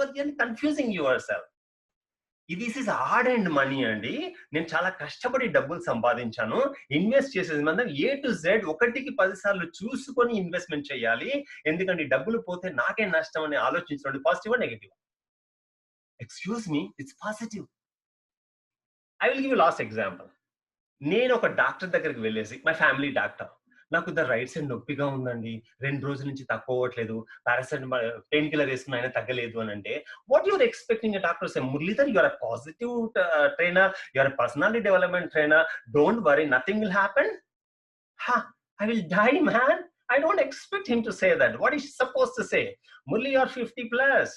are confusing yourself. This is hard and money అండి. నేను చాలా కష్టపడి డబ్బులు సంపాదించాను, ఇన్వెస్ట్ చేసేది మనం A to Z 1కి 10 సార్లు చూసుకొని ఇన్వెస్ట్మెంట్ చేయాలి, ఎందుకంటే డబ్బులు పోతే నాకే నష్టం అని ఆలోచించండి. Positive negative? Excuse me, it's positive. I will give you last example. నేను ఒక డాక్టర్ దగ్గరికి వెళ్ళేసి, మై ఫ్యామిలీ డాక్టర్, నాకు ద రైట్ సైడ్ నొప్పిగా ఉందండి, 2 రోజుల నుంచి తక్కువ అవ్వట్లేదు, పారాసెటమాల్ పెయిన్ కిల్లర్ వేసుకున్న అయినా తగ్గలేదు అని అంటే, what your expecting a doctor say? Muralidhar, your a positive trainer, your a personality development trainer, don't worry, nothing will happen. I will die, man. I don't expect him to say that. What is he supposed to say? Murli, you're 50 plus.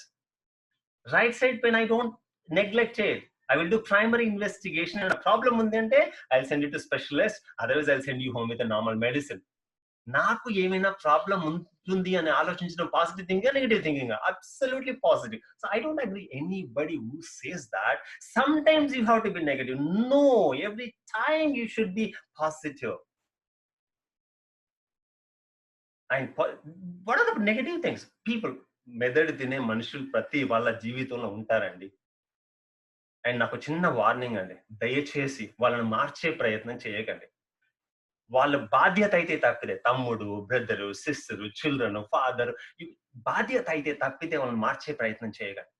Right side pain, I don't neglect it. I will do primary investigation, and a problem undante I'll send it to specialist, otherwise I'll send you home with a normal medicine. నాకు ఏమైనా problem ఉంటుంది అని ఆలోచించడం positive thinking, negative thinking? Absolutely positive. So I don't agree anybody who says that sometimes you have to be negative. No, every time you should be positive. And what are the negative things? People, మెదడు తినే మనుషులు ప్రతి వాళ్ళ జీవితంలో ఉంటారండి. And నాకు చిన్న warning అండి, దయచేసి వాళ్ళని మార్చే ప్రయత్నం చేయకండి. వాళ్ళ బాధ్యత అయితే తప్పితే, తమ్ముడు, బ్రదరు, సిస్టరు, చిల్డ్రన్, ఫాదర్, బాధ్యత అయితే తప్పితే వాళ్ళని మార్చే ప్రయత్నం చేయకండి.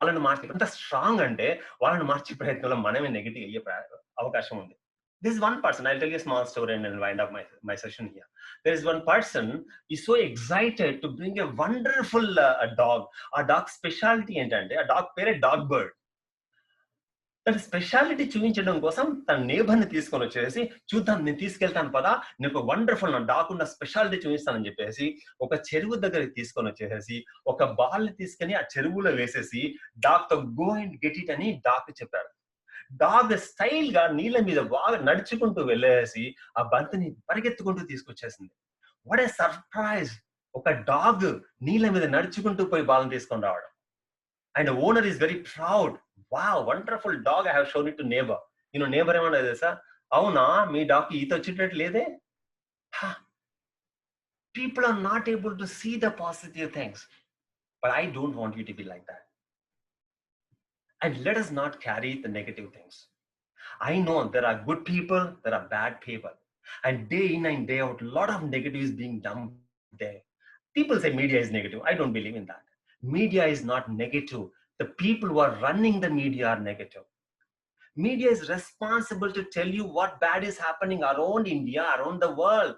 వాళ్ళని మార్చే ఎంత స్ట్రాంగ్ అంటే వాళ్ళని మార్చే ప్రయత్నంలో మనమే నెగిటివ్ అయ్యే అవకాశం ఉంది. This is one person. I'll tell you a small story and then wind up my session here. There is one person, he's so excited to bring a wonderful dog. A dog specialty ఏంటంటే, a dog పేరే dog bird. తన speciality చూపించడం కోసం తన నేబర్ని తీసుకొని వచ్చేసి, చూద్దాం నేను తీసుకెళ్తాను పదా, నీకు వండర్ఫుల్ నా డాగ్ ఉన్న స్పెషాలిటీ చూపిస్తానని చెప్పేసి ఒక చెరువు దగ్గరికి తీసుకొని వచ్చేసి ఒక బాల్ తీసుకొని ఆ చెరువులో వేసేసి డాగ్ తో గో అండ్ గెట్ ఇట్ అని డాగ్ చెప్పాడు. డాగ్ స్టైల్ గా నీళ్ళ మీద బాగా నడుచుకుంటూ వెళ్ళేసి ఆ బంతిని పరిగెత్తుకుంటూ తీసుకొచ్చేసింది. What a surprise! ఒక డాగ్ నీళ్ళ మీద నడుచుకుంటూ పోయి బాల్ తీసుకొని రావడం. And owner is very proud. Wow, wonderful dog, I have shown it to neighbour. Neighbour ఏమన్నా తెలుసా? అవునా, మీ డాగ్ ఈత వచ్చేటట్టు లేదే. People are not able to see the positive things, but I don't want you to be like that. And let us not carry the negative things. I know there are good people, there are bad people, and day in and day out, a lot of negative is being dumped there. People say media is negative. I don't believe in that. Media is not negative. The people who are running the media are negative. Media is responsible to tell you what bad is happening around India, around the world.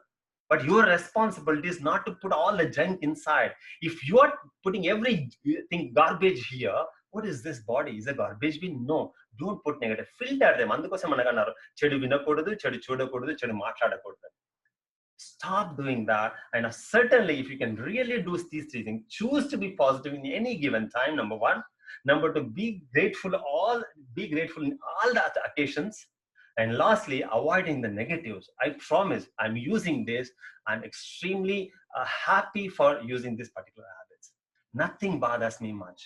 But your responsibility is not to put all the junk inside. If you are putting everything garbage here, what is this body? Is a garbage bin? No, don't put negative. Filter them. అందుకోసం మనకన్నారు చెడు వినకూడదు, చెడు చూడకూడదు, చెడు మాట్లాడకూడదు. Stop doing that. And certainly if you can really do these 3 things, choose to be positive in any given time, number 1. Number 2, be grateful in all the occasions. And lastly, avoiding the negatives. I promise I'm using this. I'm extremely happy for using these particular habits. Nothing bothers me much.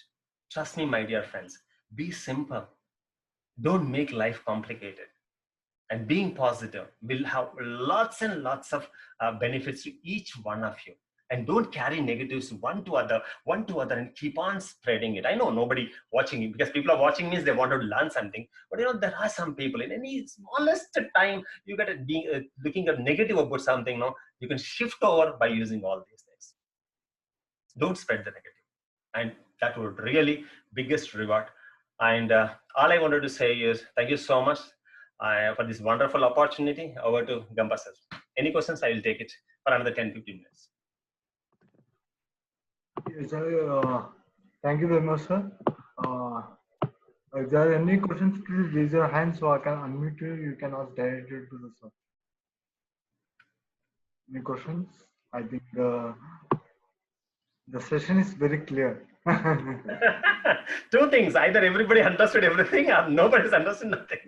Trust me, my dear friends. Be simple. Don't make life complicated. And being positive will have lots and lots of benefits to each one of you. And don't carry negatives one to other, and keep on spreading it. I know nobody watching you, because people are watching means they want to learn something. But there are some people, in any smallest time, you get looking at negative about something, you can shift over by using all these things. Don't spread the negative. And that would really biggest reward. And all I wanted to say is thank you so much for this wonderful opportunity. Over to Gampa sir. Any questions? I will take it for another 10-15 minutes. Yes, sir. Thank you very much, sir. If there are any questions, please raise your hand so I can unmute you. You can ask directly to the sir. Any questions? I think the session is very clear. Two things: either everybody understood everything, or nobody's understood nothing.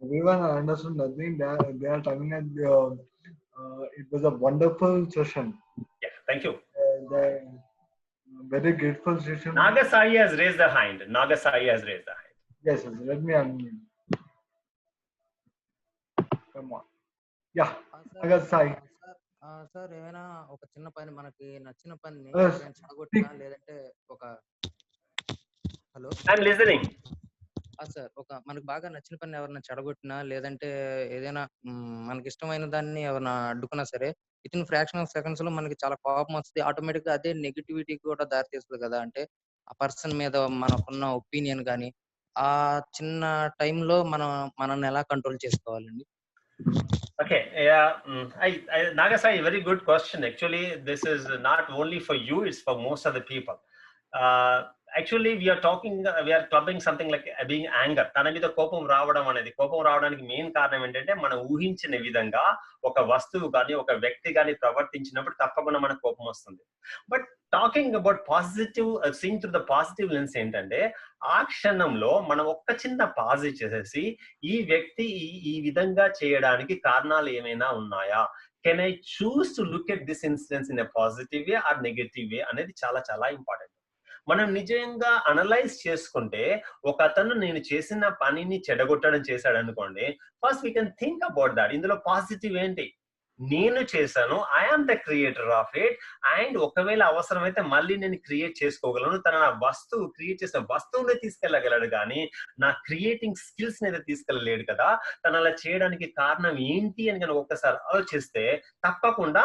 Everyone understood nothing. They are coming at it was a wonderful session. Yeah, thank you. Very grateful session. Nagasai has raised the hand. Nagasai has raised the hand. Yes, yes, let me unmute. Come on. Yeah, Nagasai. Sir ఏమైనా ఒక చిన్న పని మనకి నచ్చిన పని Yes. చెడగొట్టినా లేదంటే ఒక hello I'm listening. Sir ఒక మనకు బాగా నచ్చిన పని ఎవరైనా చెడగొట్టినా లేదంటే ఏదైనా మనకి ఇష్టమైన దాన్ని ఎవరైనా అడ్డుకున్నా సరే with in fraction of seconds లో మనకి చాలా కోపం వస్తుంది. ఆటోమేటిక్ గా అదే నెగిటివిటీ కూడా దారితీస్తుంది కదా. అంటే ఆ పర్సన్ మీద మనకున్న ఒపీనియన్ కానీ ఆ చిన్న టైంలో మనల్ని ఎలా కంట్రోల్ చేసుకోవాలండి? Okay, yeah, Nagasai, very good question. Actually, this is not only for you; it's for most of the people. Actually, we are clubbing something like being anger. తన మీద కోపం రావడం అనేది, కోపం రావడానికి మెయిన్ కారణం ఏంటంటే మనం ఊహించిన విధంగా ఒక వస్తువు కానీ ఒక వ్యక్తి కానీ ప్రవర్తించినప్పుడు తప్పకుండా మనకు కోపం వస్తుంది. But talking about positive, seeing through the positive lens ఏంటంటే ఆ క్షణంలో మనం ఒక్క చిన్న పాజ్ చేసేసి ఈ వ్యక్తి ఈ విధంగా చేయడానికి కారణాలు ఏమైనా ఉన్నాయా, can I choose to look at this incidence in a positive way or negative way అనేది చాలా చాలా ఇంపార్టెంట్. మనం నిజంగా అనలైజ్ చేసుకుంటే ఒక అతను నేను చేసిన పనిని చెడగొట్టడం చేశాడు అనుకోండి, first we can think about that. ఇందులో పాజిటివ్ ఏంటి? నేను చేశాను, I am the creator of it, and ఒకవేళ అవసరమైతే మళ్ళీ నేను క్రియేట్ చేసుకోగలను. తన వస్తువు క్రియేట్ చేసిన వస్తువునే తీసుకెళ్ళగలడు కానీ నా క్రియేటింగ్ స్కిల్స్ అయితే తీసుకెళ్ళలేడు కదా. తను అలా చేయడానికి కారణం ఏంటి అని కనుక ఒక్కసారి ఆలోచిస్తే తప్పకుండా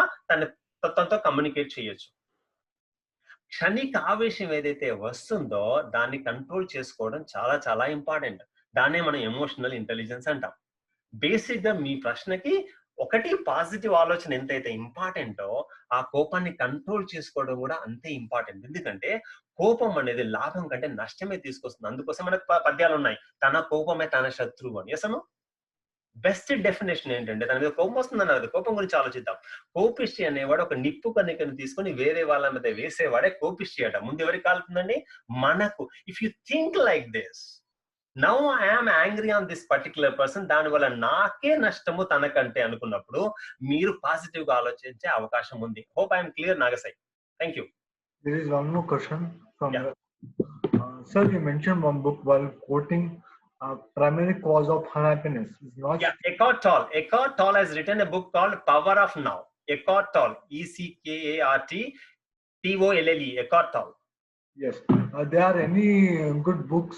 తనతో కమ్యూనికేట్ చేయొచ్చు. క్షణిక ఆవేశం ఏదైతే వస్తుందో దాన్ని కంట్రోల్ చేసుకోవడం చాలా చాలా ఇంపార్టెంట్. దాన్నే మనం ఎమోషనల్ ఇంటెలిజెన్స్ అంటాం. బేసిక్ గా మీ ప్రశ్నకి ఒకటి పాజిటివ్ ఆలోచన ఎంతైతే ఇంపార్టెంటో ఆ కోపాన్ని కంట్రోల్ చేసుకోవడం కూడా అంతే ఇంపార్టెంట్. ఎందుకంటే కోపం అనేది లాభం కంటే నష్టమే తీసుకొస్తుంది. అందుకోసం మనకు పద్యాలు ఉన్నాయి, తన కోపమే తన శత్రువు అని. అసలు బెస్ట్ డెఫినేషన్ ఏంటంటే తన మీద కోపం వస్తుందన్నది. కోపం గురించి ఆలోచిద్దాం. కోపిష్టి అనేవాడు ఒక నిప్పు కణికను తీసుకొని వేరే వాళ్ళ మీద వేసేవాడే కోపిష్టి అట. ముందు ఎవరికి కాలుతుందండి? మనకు. If you think like this, now I'm angry on this particular person, దానివల్ల నాకే నష్టము తనకంటే అనుకున్నప్పుడు మీరు పాజిటివ్ గా ఆలోచించే అవకాశం ఉంది. Hope I'm clear, Nagasai. Thank you. There is one more question from sir. You mentioned one book while quoting primary cause of unhappiness is not. Yeah, Eckhart Tolle. Eckhart Tolle has written a book called Power of Now. Eckhart Tolle, ECKART-TOLLE. Eckhart Tolle. Yes. There are any good books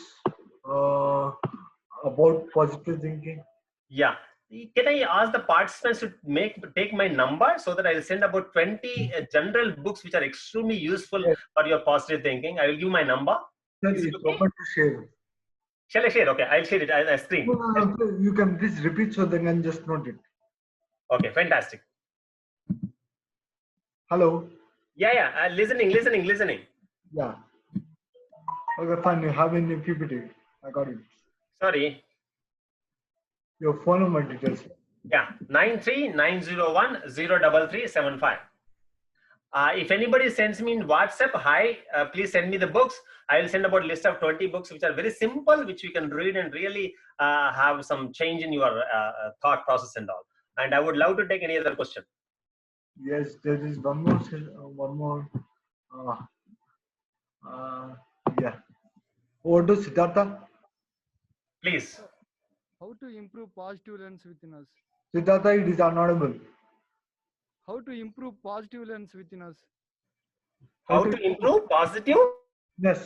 about positive thinking? Yeah. Can I ask the participants to take my number so that I will send about 20 general books which are extremely useful for your positive thinking? I will give my number. Sir, it's open to share. Shall I share? Okay, I'll share it. I'll screen. No, you can please repeat so they can just note it. Okay, fantastic. Hello. Yeah. Listening. Yeah. Okay, fine. You have in PPT. I got it. Sorry. Your phone number details. Yeah, 9390103375. If anybody sends me in WhatsApp, hi, please send me the books. I will send about a list of 20 books which are very simple, which you can read and really have some change in your thought process and all. And I would love to take any other question. Yes, there is one more. Yeah. Over to Siddhartha. Please. How to improve positive lens within us? Siddhartha, it is inaudible. How to improve positive lens within us? How to improve positive? Yes.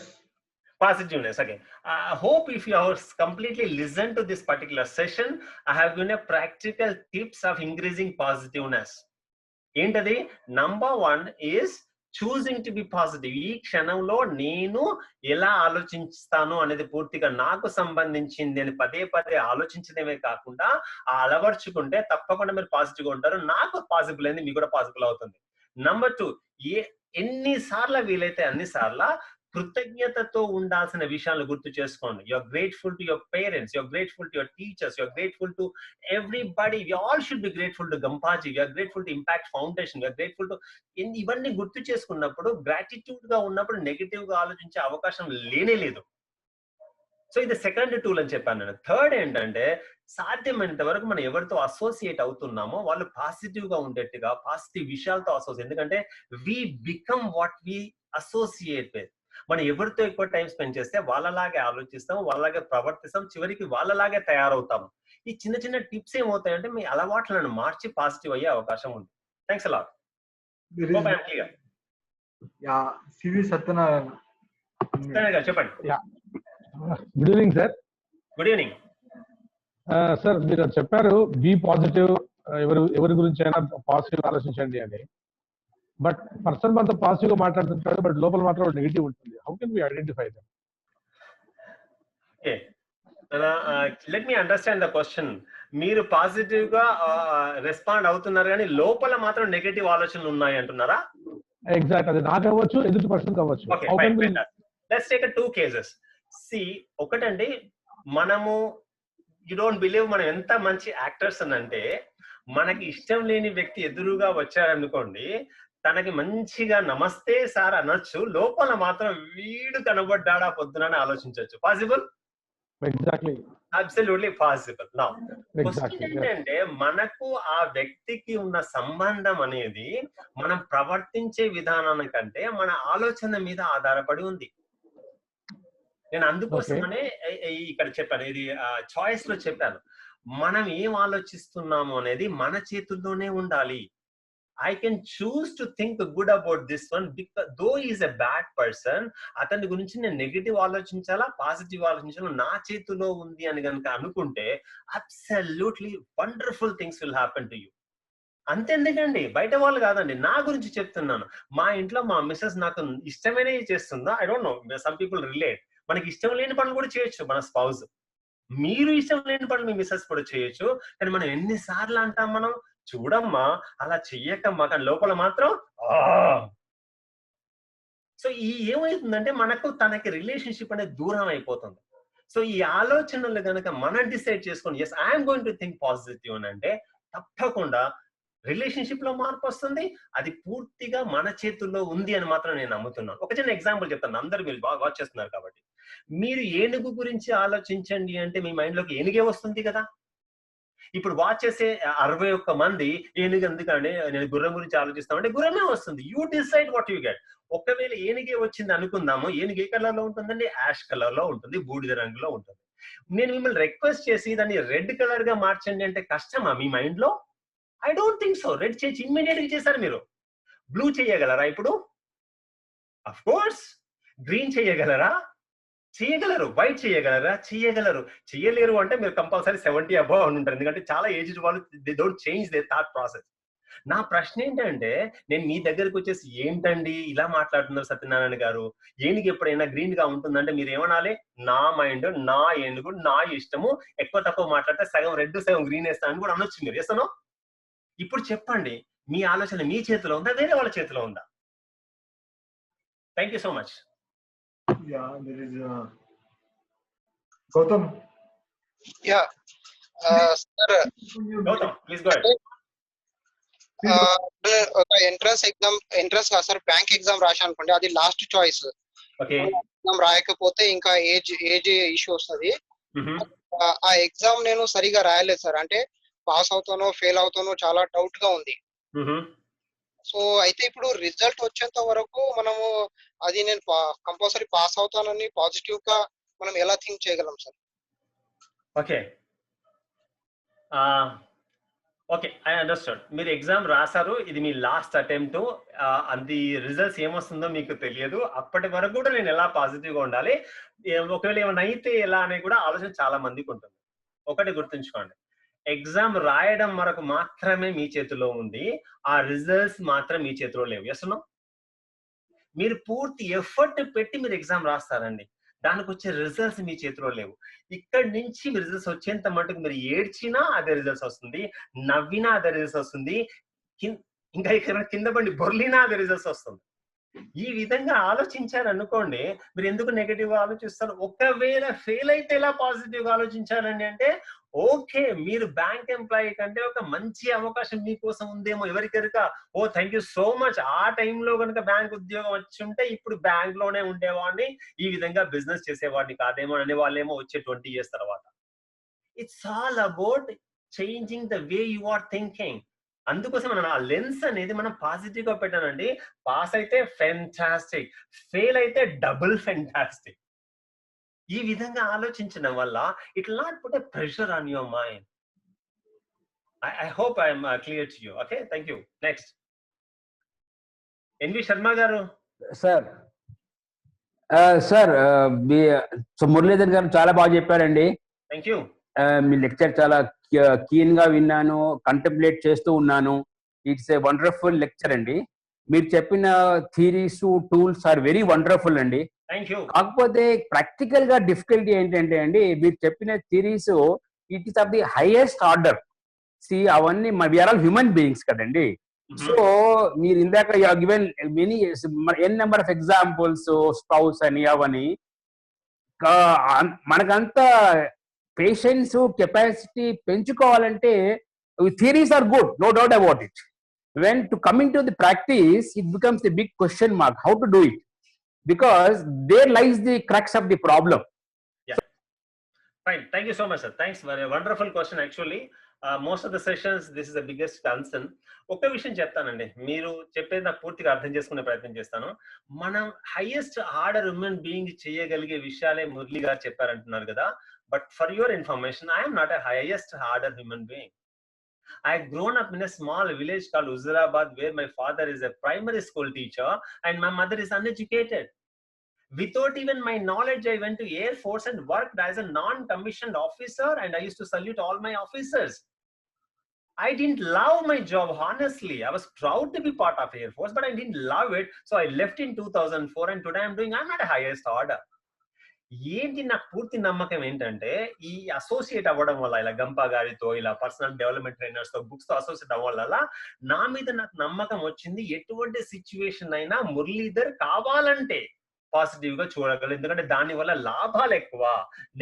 Positiveness. Okay. I hope if you have completely listened to this particular session, I have given a practical tips of increasing positiveness. Number one is choosing to be positive. ఈ క్షణంలో నేను ఎలా ఆలోచిస్తాను అనేది పూర్తిగా నాకు సంబంధించింది అని పదే పదే ఆలోచించడమే కాకుండా ఆ అలవర్చుకుంటే తప్పకుండా మీరు పాజిటివ్ గా ఉంటారు. నాకు పాసిబుల్ అయింది, మీకు కూడా పాసిబుల్ అవుతుంది. నంబర్ 2, ఎన్నిసార్లు వీలైతే అన్నిసార్లు కృతజ్ఞతతో ఉండాల్సిన విషయాలను గుర్తు చేసుకోండి. You are grateful to your parents, you are grateful to your teachers, you are grateful to everybody. We all should be grateful to Gampaji, we are grateful to Impact Foundation, we are grateful to ఇవన్నీ గుర్తు చేసుకున్నప్పుడు gratitude గా ఉన్నప్పుడు negative గా ఆలోచించే అవకాశం లేనే లేదు. సో ఇది సెకండ్ టూల్ అని చెప్పాను నేను. థర్డ్ ఏంటంటే సాధ్యమైనంత వరకు మనం ఎవరితో అసోసియేట్ అవుతున్నామో వాళ్ళు పాజిటివ్ గా ఉండేట్టుగా పాజిటివ్ విషయాలతో అసోసియేట్, ఎందుకంటే we become what we associate with. మనం ఎవరితో ఎక్కువ టైం స్పెండ్ చేస్తే వాళ్ళలాగే ఆలోచిస్తాం, వాళ్ళలాగే ప్రవర్తిస్తాం, చివరికి వాళ్ళలాగే తయారవుతాం. ఈ చిన్న చిన్న టిప్స్ ఏమవుతాయంటే మీ అలవాట్లను మార్చి పాజిటివ్ అయ్యే అవకాశం ఉంది. Thanks a lot. సివి సత్యనారాయణ చెప్పండి. Good evening sir. Good evening sir. మీరు చెప్పారు బీ పాజిటివ్, ఎవరి గురించి అయినా పాజిటివ్ ఆలోచించండి అని. బట్ పర్సన్ మనతో పాజిటివ్ గా మాట్లాడుతుంటాడు, బట్ లోపల మాత్రం నెగిటివ్ ఉంటుంది. How can we identify that? Okay, let me understand the question. మీరు పాజిటివ్ గా రెస్పాండ్ అవుతున్నారు కానీ లోపల మాత్రం నెగటివ్ ఆలోచనలు ఉన్నాయి అంటున్నారా? ఎగ్జాక్ట్, అది నాకు అవ్వచ్చు, ఎదుటి పర్సన్ అవ్వచ్చు. Let's take 2 cases. సి, ఒకటండి, మనము యు డోంట్ బిలీవ్ మనం ఎంత మంచి యాక్టర్స్ అని అంటే, మనకి ఇష్టం లేని వ్యక్తి ఎదురుగా వచ్చారనుకోండి, తనకి మంచిగా నమస్తే సార్ అనొచ్చు, లోపల మాత్రం వీడు కనబడ్డాడా పొద్దునని ఆలోచించవచ్చు. పాసిబుల్? Exactly, absolutely possible. నా క్వశ్చన్ ఏంటంటే, మనకు ఆ వ్యక్తికి ఉన్న సంబంధం అనేది మనం ప్రవర్తించే విధానాన్ని కంటే మన ఆలోచన మీద ఆధారపడి ఉంది. నేను అందుకోసమనే ఇక్కడ చెప్పాను, ఇది చాయిస్ లో చెప్పాను. మనం ఏం ఆలోచిస్తున్నాము అనేది మన చేతుల్లోనే ఉండాలి. I can choose to think good about this one because though he is a bad person, అతని గురించి నేను నెగటివ్ ఆలోచించాలా పాజిటివ్ ఆలోచించాలా నా చేతిలో ఉంది అని కనుక అనుకుంటే absolutely wonderful things will happen to you. అంతెందుకండి, బయట వాళ్ళు కాదండి, నా గురించి చెప్తున్నాను. మా ఇంట్లో మా మిస్సెస్ నాకు ఇష్టమైనవి చేస్తుందా? I don't know, some people relate. మనకి ఇష్టం లేని పనులు కూడా చేయొచ్చు మన స్పౌజ్. మీరు ఇష్టం లేని పనులు మీ మిస్సెస్ కూడా చేయొచ్చు. కానీ మనం ఎన్నిసార్లు అంటాం, మనం చూడమ్మా అలా చెయ్యకమ్మా, కానీ లోపల మాత్రం సో ఈ ఏమవుతుందంటే మనకు తనకి రిలేషన్షిప్ అనేది దూరం అయిపోతుంది. సో ఈ ఆలోచనలు కనుక మనం డిసైడ్ చేసుకొని yes I'm going to think positive అని అంటే తప్పకుండా రిలేషన్షిప్ లో మార్పు వస్తుంది. అది పూర్తిగా మన చేతుల్లో ఉంది అని మాత్రం నేను నమ్ముతున్నాను. ఒక చిన్న ఎగ్జాంపుల్ చెప్తాను, అందరూ మీరు బాగా వాచ్ చేస్తున్నారు కాబట్టి. మీరు ఏనుగు గురించి ఆలోచించండి అంటే మీ మైండ్ లోకి ఏనుగే వస్తుంది కదా. ఇప్పుడు వాచ్ చేసే 61 మంది ఏనుగు ఎందుకంటే నేను గుర్రం గురించి ఆలోచిస్తామంటే గుర్రమే వస్తుంది. You decide what you get. ఒకవేళ ఏనుగే వచ్చింది అనుకుందాము, ఏనుగు ఏ కలర్ లో ఉంటుందండి? యాష్ కలర్ లో ఉంటుంది, బూడిద రంగులో ఉంటుంది. నేను మిమ్మల్ని రిక్వెస్ట్ చేసి దాన్ని రెడ్ కలర్ గా మార్చండి అంటే కష్టమా మీ మైండ్ లో? I don't think so. Red చేసి ఇమ్మీడియట్ గా చేశారు మీరు. బ్లూ చేయగలరా ఇప్పుడు? Of course. గ్రీన్ చేయగలరా? చేయగలరు. వైట్ చేయగలరా? చేయగలరు. చేయలేరు అంటే మీరు కంపల్సరీ 70 అబౌవ్ అని ఉంటారు, ఎందుకంటే చాలా ఏజ్డ్ వాళ్ళు they don't change they thought process. నా ప్రశ్న ఏంటంటే, నేను మీ దగ్గరకు వచ్చేసి ఏంటండి ఇలా మాట్లాడుతున్నారు సత్యనారాయణ గారు, ఏనుగు ఎప్పుడైనా గ్రీన్ గా ఉంటుందంటే మీరు ఏమనాలి? నా మైండ్, నా ఏనుగు, నా ఇష్టము, ఎక్కువ తక్కువ మాట్లాడితే సగం రెడ్ సగం గ్రీన్ వేస్తానని కూడా అనొచ్చు మీరు. వేస్తాను. ఇప్పుడు చెప్పండి, మీ ఆలోచన మీ చేతిలో ఉందా, వేరే వాళ్ళ చేతిలో ఉందా? Thank you so much. Yeah, there is Gautam. Yeah, sir. Gautam, please go ahead. ఒక ఎంట్రన్స్ కాదు సార్, బ్యాంక్ ఎగ్జామ్ రాశా అనుకోండి, అది లాస్ట్ చాయిస్. ఎగ్జామ్ రాయకపోతే ఇంకా ఏజ్ ఇష్యూ వస్తుంది. ఆ ఎగ్జామ్ నేను సరిగా రాయలేదు సార్, అంటే పాస్ అవుతానో ఫెయిల్ అవుతానో చాలా డౌట్ గా ఉంది. సో అయితే ఇప్పుడు రిజల్ట్ వచ్చేంత వరకు మనము అది నేను కంపల్సరీ పాస్ అవుతానని పాజిటివ్ గా మనం ఎలా థింక్ చేయగలం sir? Okay okay, I understand. మీరు ఎగ్జామ్ రాశారు, ఇది మీ లాస్ట్ అటెంప్ట్, అది రిజల్ట్స్ ఏమొస్తుందో మీకు తెలియదు. అప్పటి వరకు కూడా నేను ఎలా పాజిటివ్ గా ఉండాలి, ఒకవేళ ఏమైనా అయితే ఎలా అనే కూడా ఆలోచన చాలా మందికి ఉంటుంది. ఒకటి గుర్తుంచుకోండి, ఎగ్జామ్ రాయడం వరకు మాత్రమే మీ చేతిలో ఉంది, ఆ రిజల్ట్స్ మాత్రం మీ చేతిలో లేవు. Yes no? మీరు పూర్తి ఎఫర్ట్ పెట్టి మీరు ఎగ్జామ్ రాస్తారండి, దానికి వచ్చే రిజల్ట్స్ మీ చేతిలో లేవు. ఇక్కడి నుంచి మీ రిజల్ట్స్ వచ్చేంత మటుకు మీరు ఏడ్చినా అదే రిజల్ట్స్ వస్తుంది, నవ్వినా అదే రిజల్ట్స్ వస్తుంది, ఇంకా ఇక్కడ కింద పడి బొర్లినా అదే రిజల్ట్స్ వస్తుంది. ఈ విధంగా ఆలోచించారనుకోండి, మీరు ఎందుకు నెగటివ్ గా ఆలోచిస్తారు? ఒకవేళ ఫెయిల్ అయితే ఎలా పాజిటివ్ గా ఆలోచించాలండి అంటే, ఓకే మీరు బ్యాంక్ ఎంప్లాయీ కంటే ఒక మంచి అవకాశం మీకోసం ఉందేమో, ఎవరికెరక. ఓ థ్యాంక్ యూ సో మచ్, ఆ టైంలో కనుక బ్యాంక్ ఉద్యోగం వచ్చి ఉంటే ఇప్పుడు బ్యాంక్ లోనే ఉండేవాడిని, ఈ విధంగా బిజినెస్ చేసేవాడిని కాదేమో అనే వాళ్ళేమో వచ్చే 20 years తర్వాత. It's all about changing the way you are thinking. అందుకోసం మనం ఆ లెన్స్ అనేది మనం పాజిటివ్ గా పెట్టానండి. పాస్ అయితే ఫెంటాస్టిక్, ఫెయిల్ అయితే డబుల్ ఫెంటాస్టిక్. ఈ విధంగా ఆలోచించడం వల్ల it will not put a pressure on your mind. I hope I am clear to you. Okay, thank you. Next, NV Sharma garu. Sir sir so Muralidhar గారు చాలా బాగా చెప్పారండి. Thank you. మీ లెక్చర్ చాలా keen గా విన్నాను, contemplate చేస్తూ ఉన్నాను. It's a wonderful lecture అండి. మీరు చెప్పిన theories, tools are very wonderful అండి. Thank you. కాకపోతే ప్రాక్టికల్ గా డిఫికల్టీ ఏంటంటే అండి, మీరు చెప్పిన theories it is of the highest order. అవన్నీ వీఆర్ ఆల్ హ్యూమన్ బీయింగ్స్ కదండి. సో మీరు ఇందాక given many n number of examples, spouse అని అవని, మనకంతా పేషెన్స్ కెపాసిటీ పెంచుకోవాలంటే theories are good, no doubt about it. When to coming to the practice it becomes the big question mark, how to do it, because there lies the crux of the problem. Yeah, fine. Thank you so much, sir. Thanks for a wonderful question. Actually, most of the sessions this is the biggest concern. ఒక్క విషయం చెప్తానండి, మీరు చెప్పేది నాకు పూర్తిగా అర్థం చేసుకునే ప్రయత్నం చేస్తాను. మనం హైయెస్ట్ ఆర్డర్ హ్యూమన్ బీయింగ్ చేయగలిగే విషయాలే మురళి గారు చెప్పారంటున్నారు కదా. But for your information, I'm not a highest order human being. I had grown up in a small village called Huzurabad, where my father is a primary school teacher and my mother is uneducated. Without even my knowledge, I went to Air Force and worked as a non-commissioned officer, and I used to salute all my officers. I didn't love my job, honestly. I was proud to be part of Air Force, but I didn't love it. So I left in 2004, and today I'm not a highest order. ఏంటి నాకు పూర్తి నమ్మకం ఏంటంటే, ఈ associate అవ్వడం వల్ల, ఇలా గంపా గారితో, ఇలా పర్సనల్ డెవలప్మెంట్ ట్రైనర్స్ తో, బుక్స్ తో అసోసియేట్ అవ్వడం వల్ల నా మీద నాకు నమ్మకం వచ్చింది. ఎటువంటి సిచ్యువేషన్ అయినా మురళీధర్ కావాలంటే పాజిటివ్ గా చూడగలరు, ఎందుకంటే దాని వల్ల లాభాలు ఎక్కువ,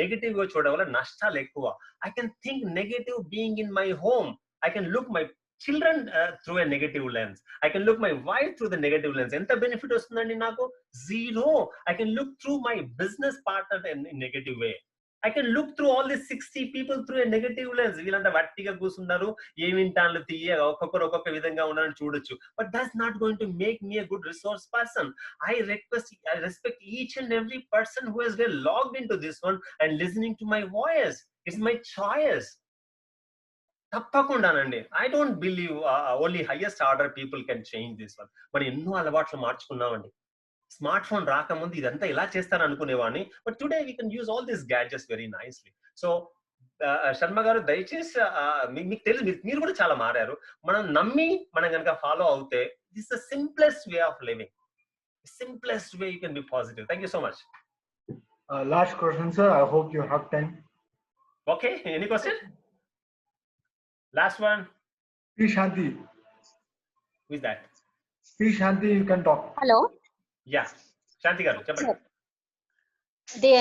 నెగటివ్ గా చూడడం వల్ల నష్టాలు ఎక్కువ. I can think negative being in my home. I can look my children through a negative lens. I can look my wife through the negative lens. Enta benefit ostundandi naku? Zero. I can look through my business partner in negative way. I can look through all these 60 people through a negative lens. Veelanta vattiga goosunnaru, emintanlu tiye okokkaru okokka vidhanga unnarani chudochu. But that's not going to make me a good resource person. I respect each and every person who has been logged into this one and listening to my voice. It's my choice. తప్పకుండానండి. I don't believe only highest order people can change this one. మనం ఎన్నో అలవాట్లు మార్చుకున్నామండి. Smart phone రాకముందు ఇదంతా ఎలా చేస్తాను అనుకునేవాడిని, but today we can use all this gadgets very nicely. So Sharma గారు దయచేసి మీకు తెలుసు, మీరు కూడా చాలా మారారు. మనం నమ్మి మనం కనుక ఫాలో అవుతే this the simplest way of living, simplest way you can be positive. Thank you so much. Last question, sir. I hope you have time. Okay, any question? Last one. P. Shanti. Who is that? P. Shanti, you can talk. Hello. Yeah, Shanti garu cheppandi. The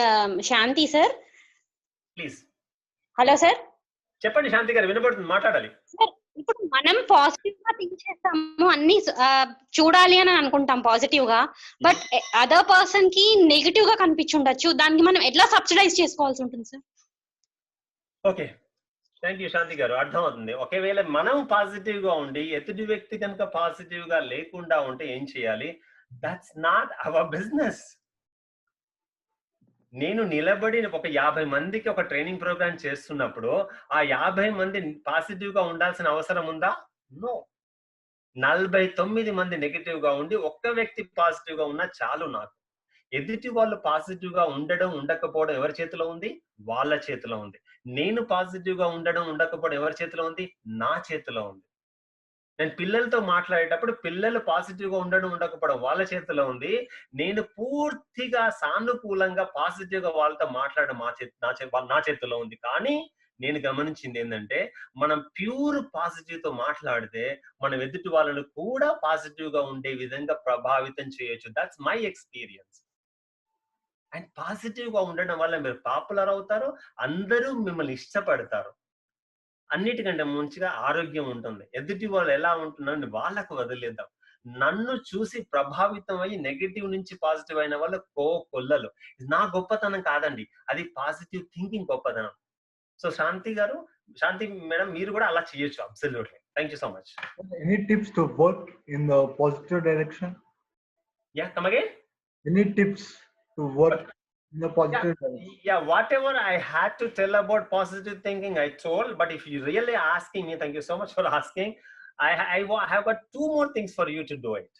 Shanti sir. Please. Hello sir. Cheppandi Shanti garu, వినబడుతుంది, మాట్లాడాలి. Sir, ఇప్పుడు మనం positive గా think చేస్తాము, అన్ని చూడాలి అని అనుకుంటాం పాజిటివ్ గా, బట్ అదర్ పర్సన్ కి నెగటివ్ గా కనిపించుండొచ్చు. దానికి మనం ఎట్లా సబ్సిడైజ్ చేసుకోవాల్సి ఉంటుంది సార్? ఓకే, థ్యాంక్ యూ శాంతి గారు, అర్థం అవుతుంది. ఒకవేళ మనం పాజిటివ్ గా ఉండి ఎదుటి వ్యక్తి కనుక పాజిటివ్ గా లేకుండా ఉంటే ఏం చేయాలి? That's not our business. నేను నిలబడి ఒక 50 మందికి ఒక ట్రైనింగ్ ప్రోగ్రామ్ చేస్తున్నప్పుడు ఆ 50 మంది పాజిటివ్ గా ఉండాల్సిన అవసరం ఉందా? నో. 49 మంది నెగిటివ్ గా ఉండి ఒక్క వ్యక్తి పాజిటివ్ గా ఉన్నా చాలు నాకు. ఎదుటి వాళ్ళు పాజిటివ్ గా ఉండడం ఉండకపోవడం ఎవరి చేతిలో ఉంది? వాళ్ళ చేతిలో ఉంది. నేను పాజిటివ్ గా ఉండడం ఉండకపోవడం ఎవరి చేతిలో ఉంది? నా చేతిలో ఉంది. నేను పిల్లలతో మాట్లాడేటప్పుడు పిల్లలు పాజిటివ్ గా ఉండడం ఉండకపోవడం వాళ్ళ చేతిలో ఉంది. నేను పూర్తిగా సానుకూలంగా పాజిటివ్ గా వాళ్ళతో మాట్లాడడం నా చేతిలో ఉంది. కానీ నేను గమనించింది ఏంటంటే, మనం ప్యూర్ పాజిటివ్ తో మాట్లాడితే మనం ఎదుటి వాళ్ళను కూడా పాజిటివ్ గా ఉండే విధంగా ప్రభావితం చేయొచ్చు. That's my experience. And positive గా ఉండడం వల్ల మీరు పాపులర్ అవుతారు, అందరూ మిమ్మల్ని ఇష్టపడతారు. అన్నిటికంటే మంచిగా ఆరోగ్యం ఉంటుంది. ఎదుటి వాళ్ళు ఎలా ఉంటున్నారని వాళ్ళకు వదిలేద్దాం. నన్ను చూసి ప్రభావితం అయ్యి నెగటివ్ నుంచి పాజిటివ్ అయిన వాళ్ళు కొల్లలు. నా గొప్పతనం కాదండి, అది పాజిటివ్ థింకింగ్ గొప్పతనం. సో శాంతి మేడం మీరు కూడా అలా చేయొచ్చు. Absolutely. Thank you so much. Any tips to work in the positive direction? Yeah, come again. Any tips to work in the positive direction? Yeah, whatever I had to tell about positive thinking, I told. But if you really asking me, thank you so much for asking. I have got 2 more things for you to do it.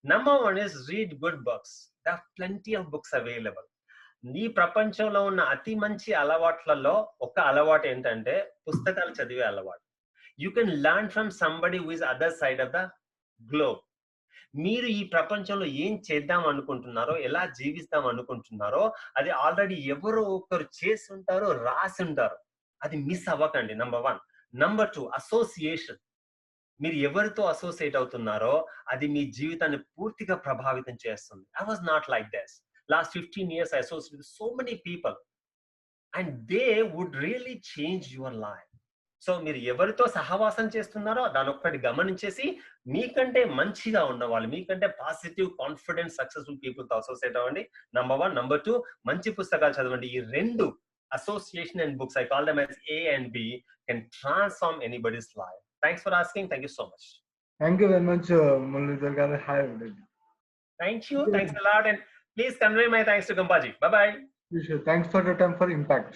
Number 1 is read good books. There are plenty of books available. నీ ప్రపంచంలో ఉన్న అతి మంచి అలవాట్లలో ఒక అలవాటు ఏంటంటే పుస్తకాలు చదివే అలవాటు. You can learn from somebody who is other side of the globe. మీరు ఈ ప్రపంచంలో ఏం చేద్దాం అనుకుంటున్నారో, ఎలా జీవిస్తాం అనుకుంటున్నారో అది ఆల్రెడీ ఎవరో ఒకరు చేసి ఉంటారో, రాసి ఉంటారు. అది మిస్ అవ్వకండి. నంబర్ 1. Number 2, association. మీరు ఎవరితో అసోసియేట్ అవుతున్నారో అది మీ జీవితాన్ని పూర్తిగా ప్రభావితం చేస్తుంది. I was not like this. Last 15 years I associated with so many people and they would really change your life. So మీరు ఎవరితో సహవాసం చేస్తున్నారో దాని ఒక్కటి గమనించేసి మీకంటే మంచిగా ఉన్నవాళ్ళు, మీకంటే పాజిటివ్, కాన్ఫిడెంట్, సక్సెస్ఫుల్ పీపుల్తో అసోసియేట్ అవ్వండి. నంబర్ 1. నంబర్ 2, మంచి పుస్తకాలు చదవండి. ఈ 2 association and books, I call them as A and B, can transform anybody's life. Thanks for asking. Thank you so much. Thank you very much, Muralidhar garu. Hi. Thank you. Thanks a lot. And please convey my thanks to Gampaji. Bye-bye. Thanks for the time for Impact.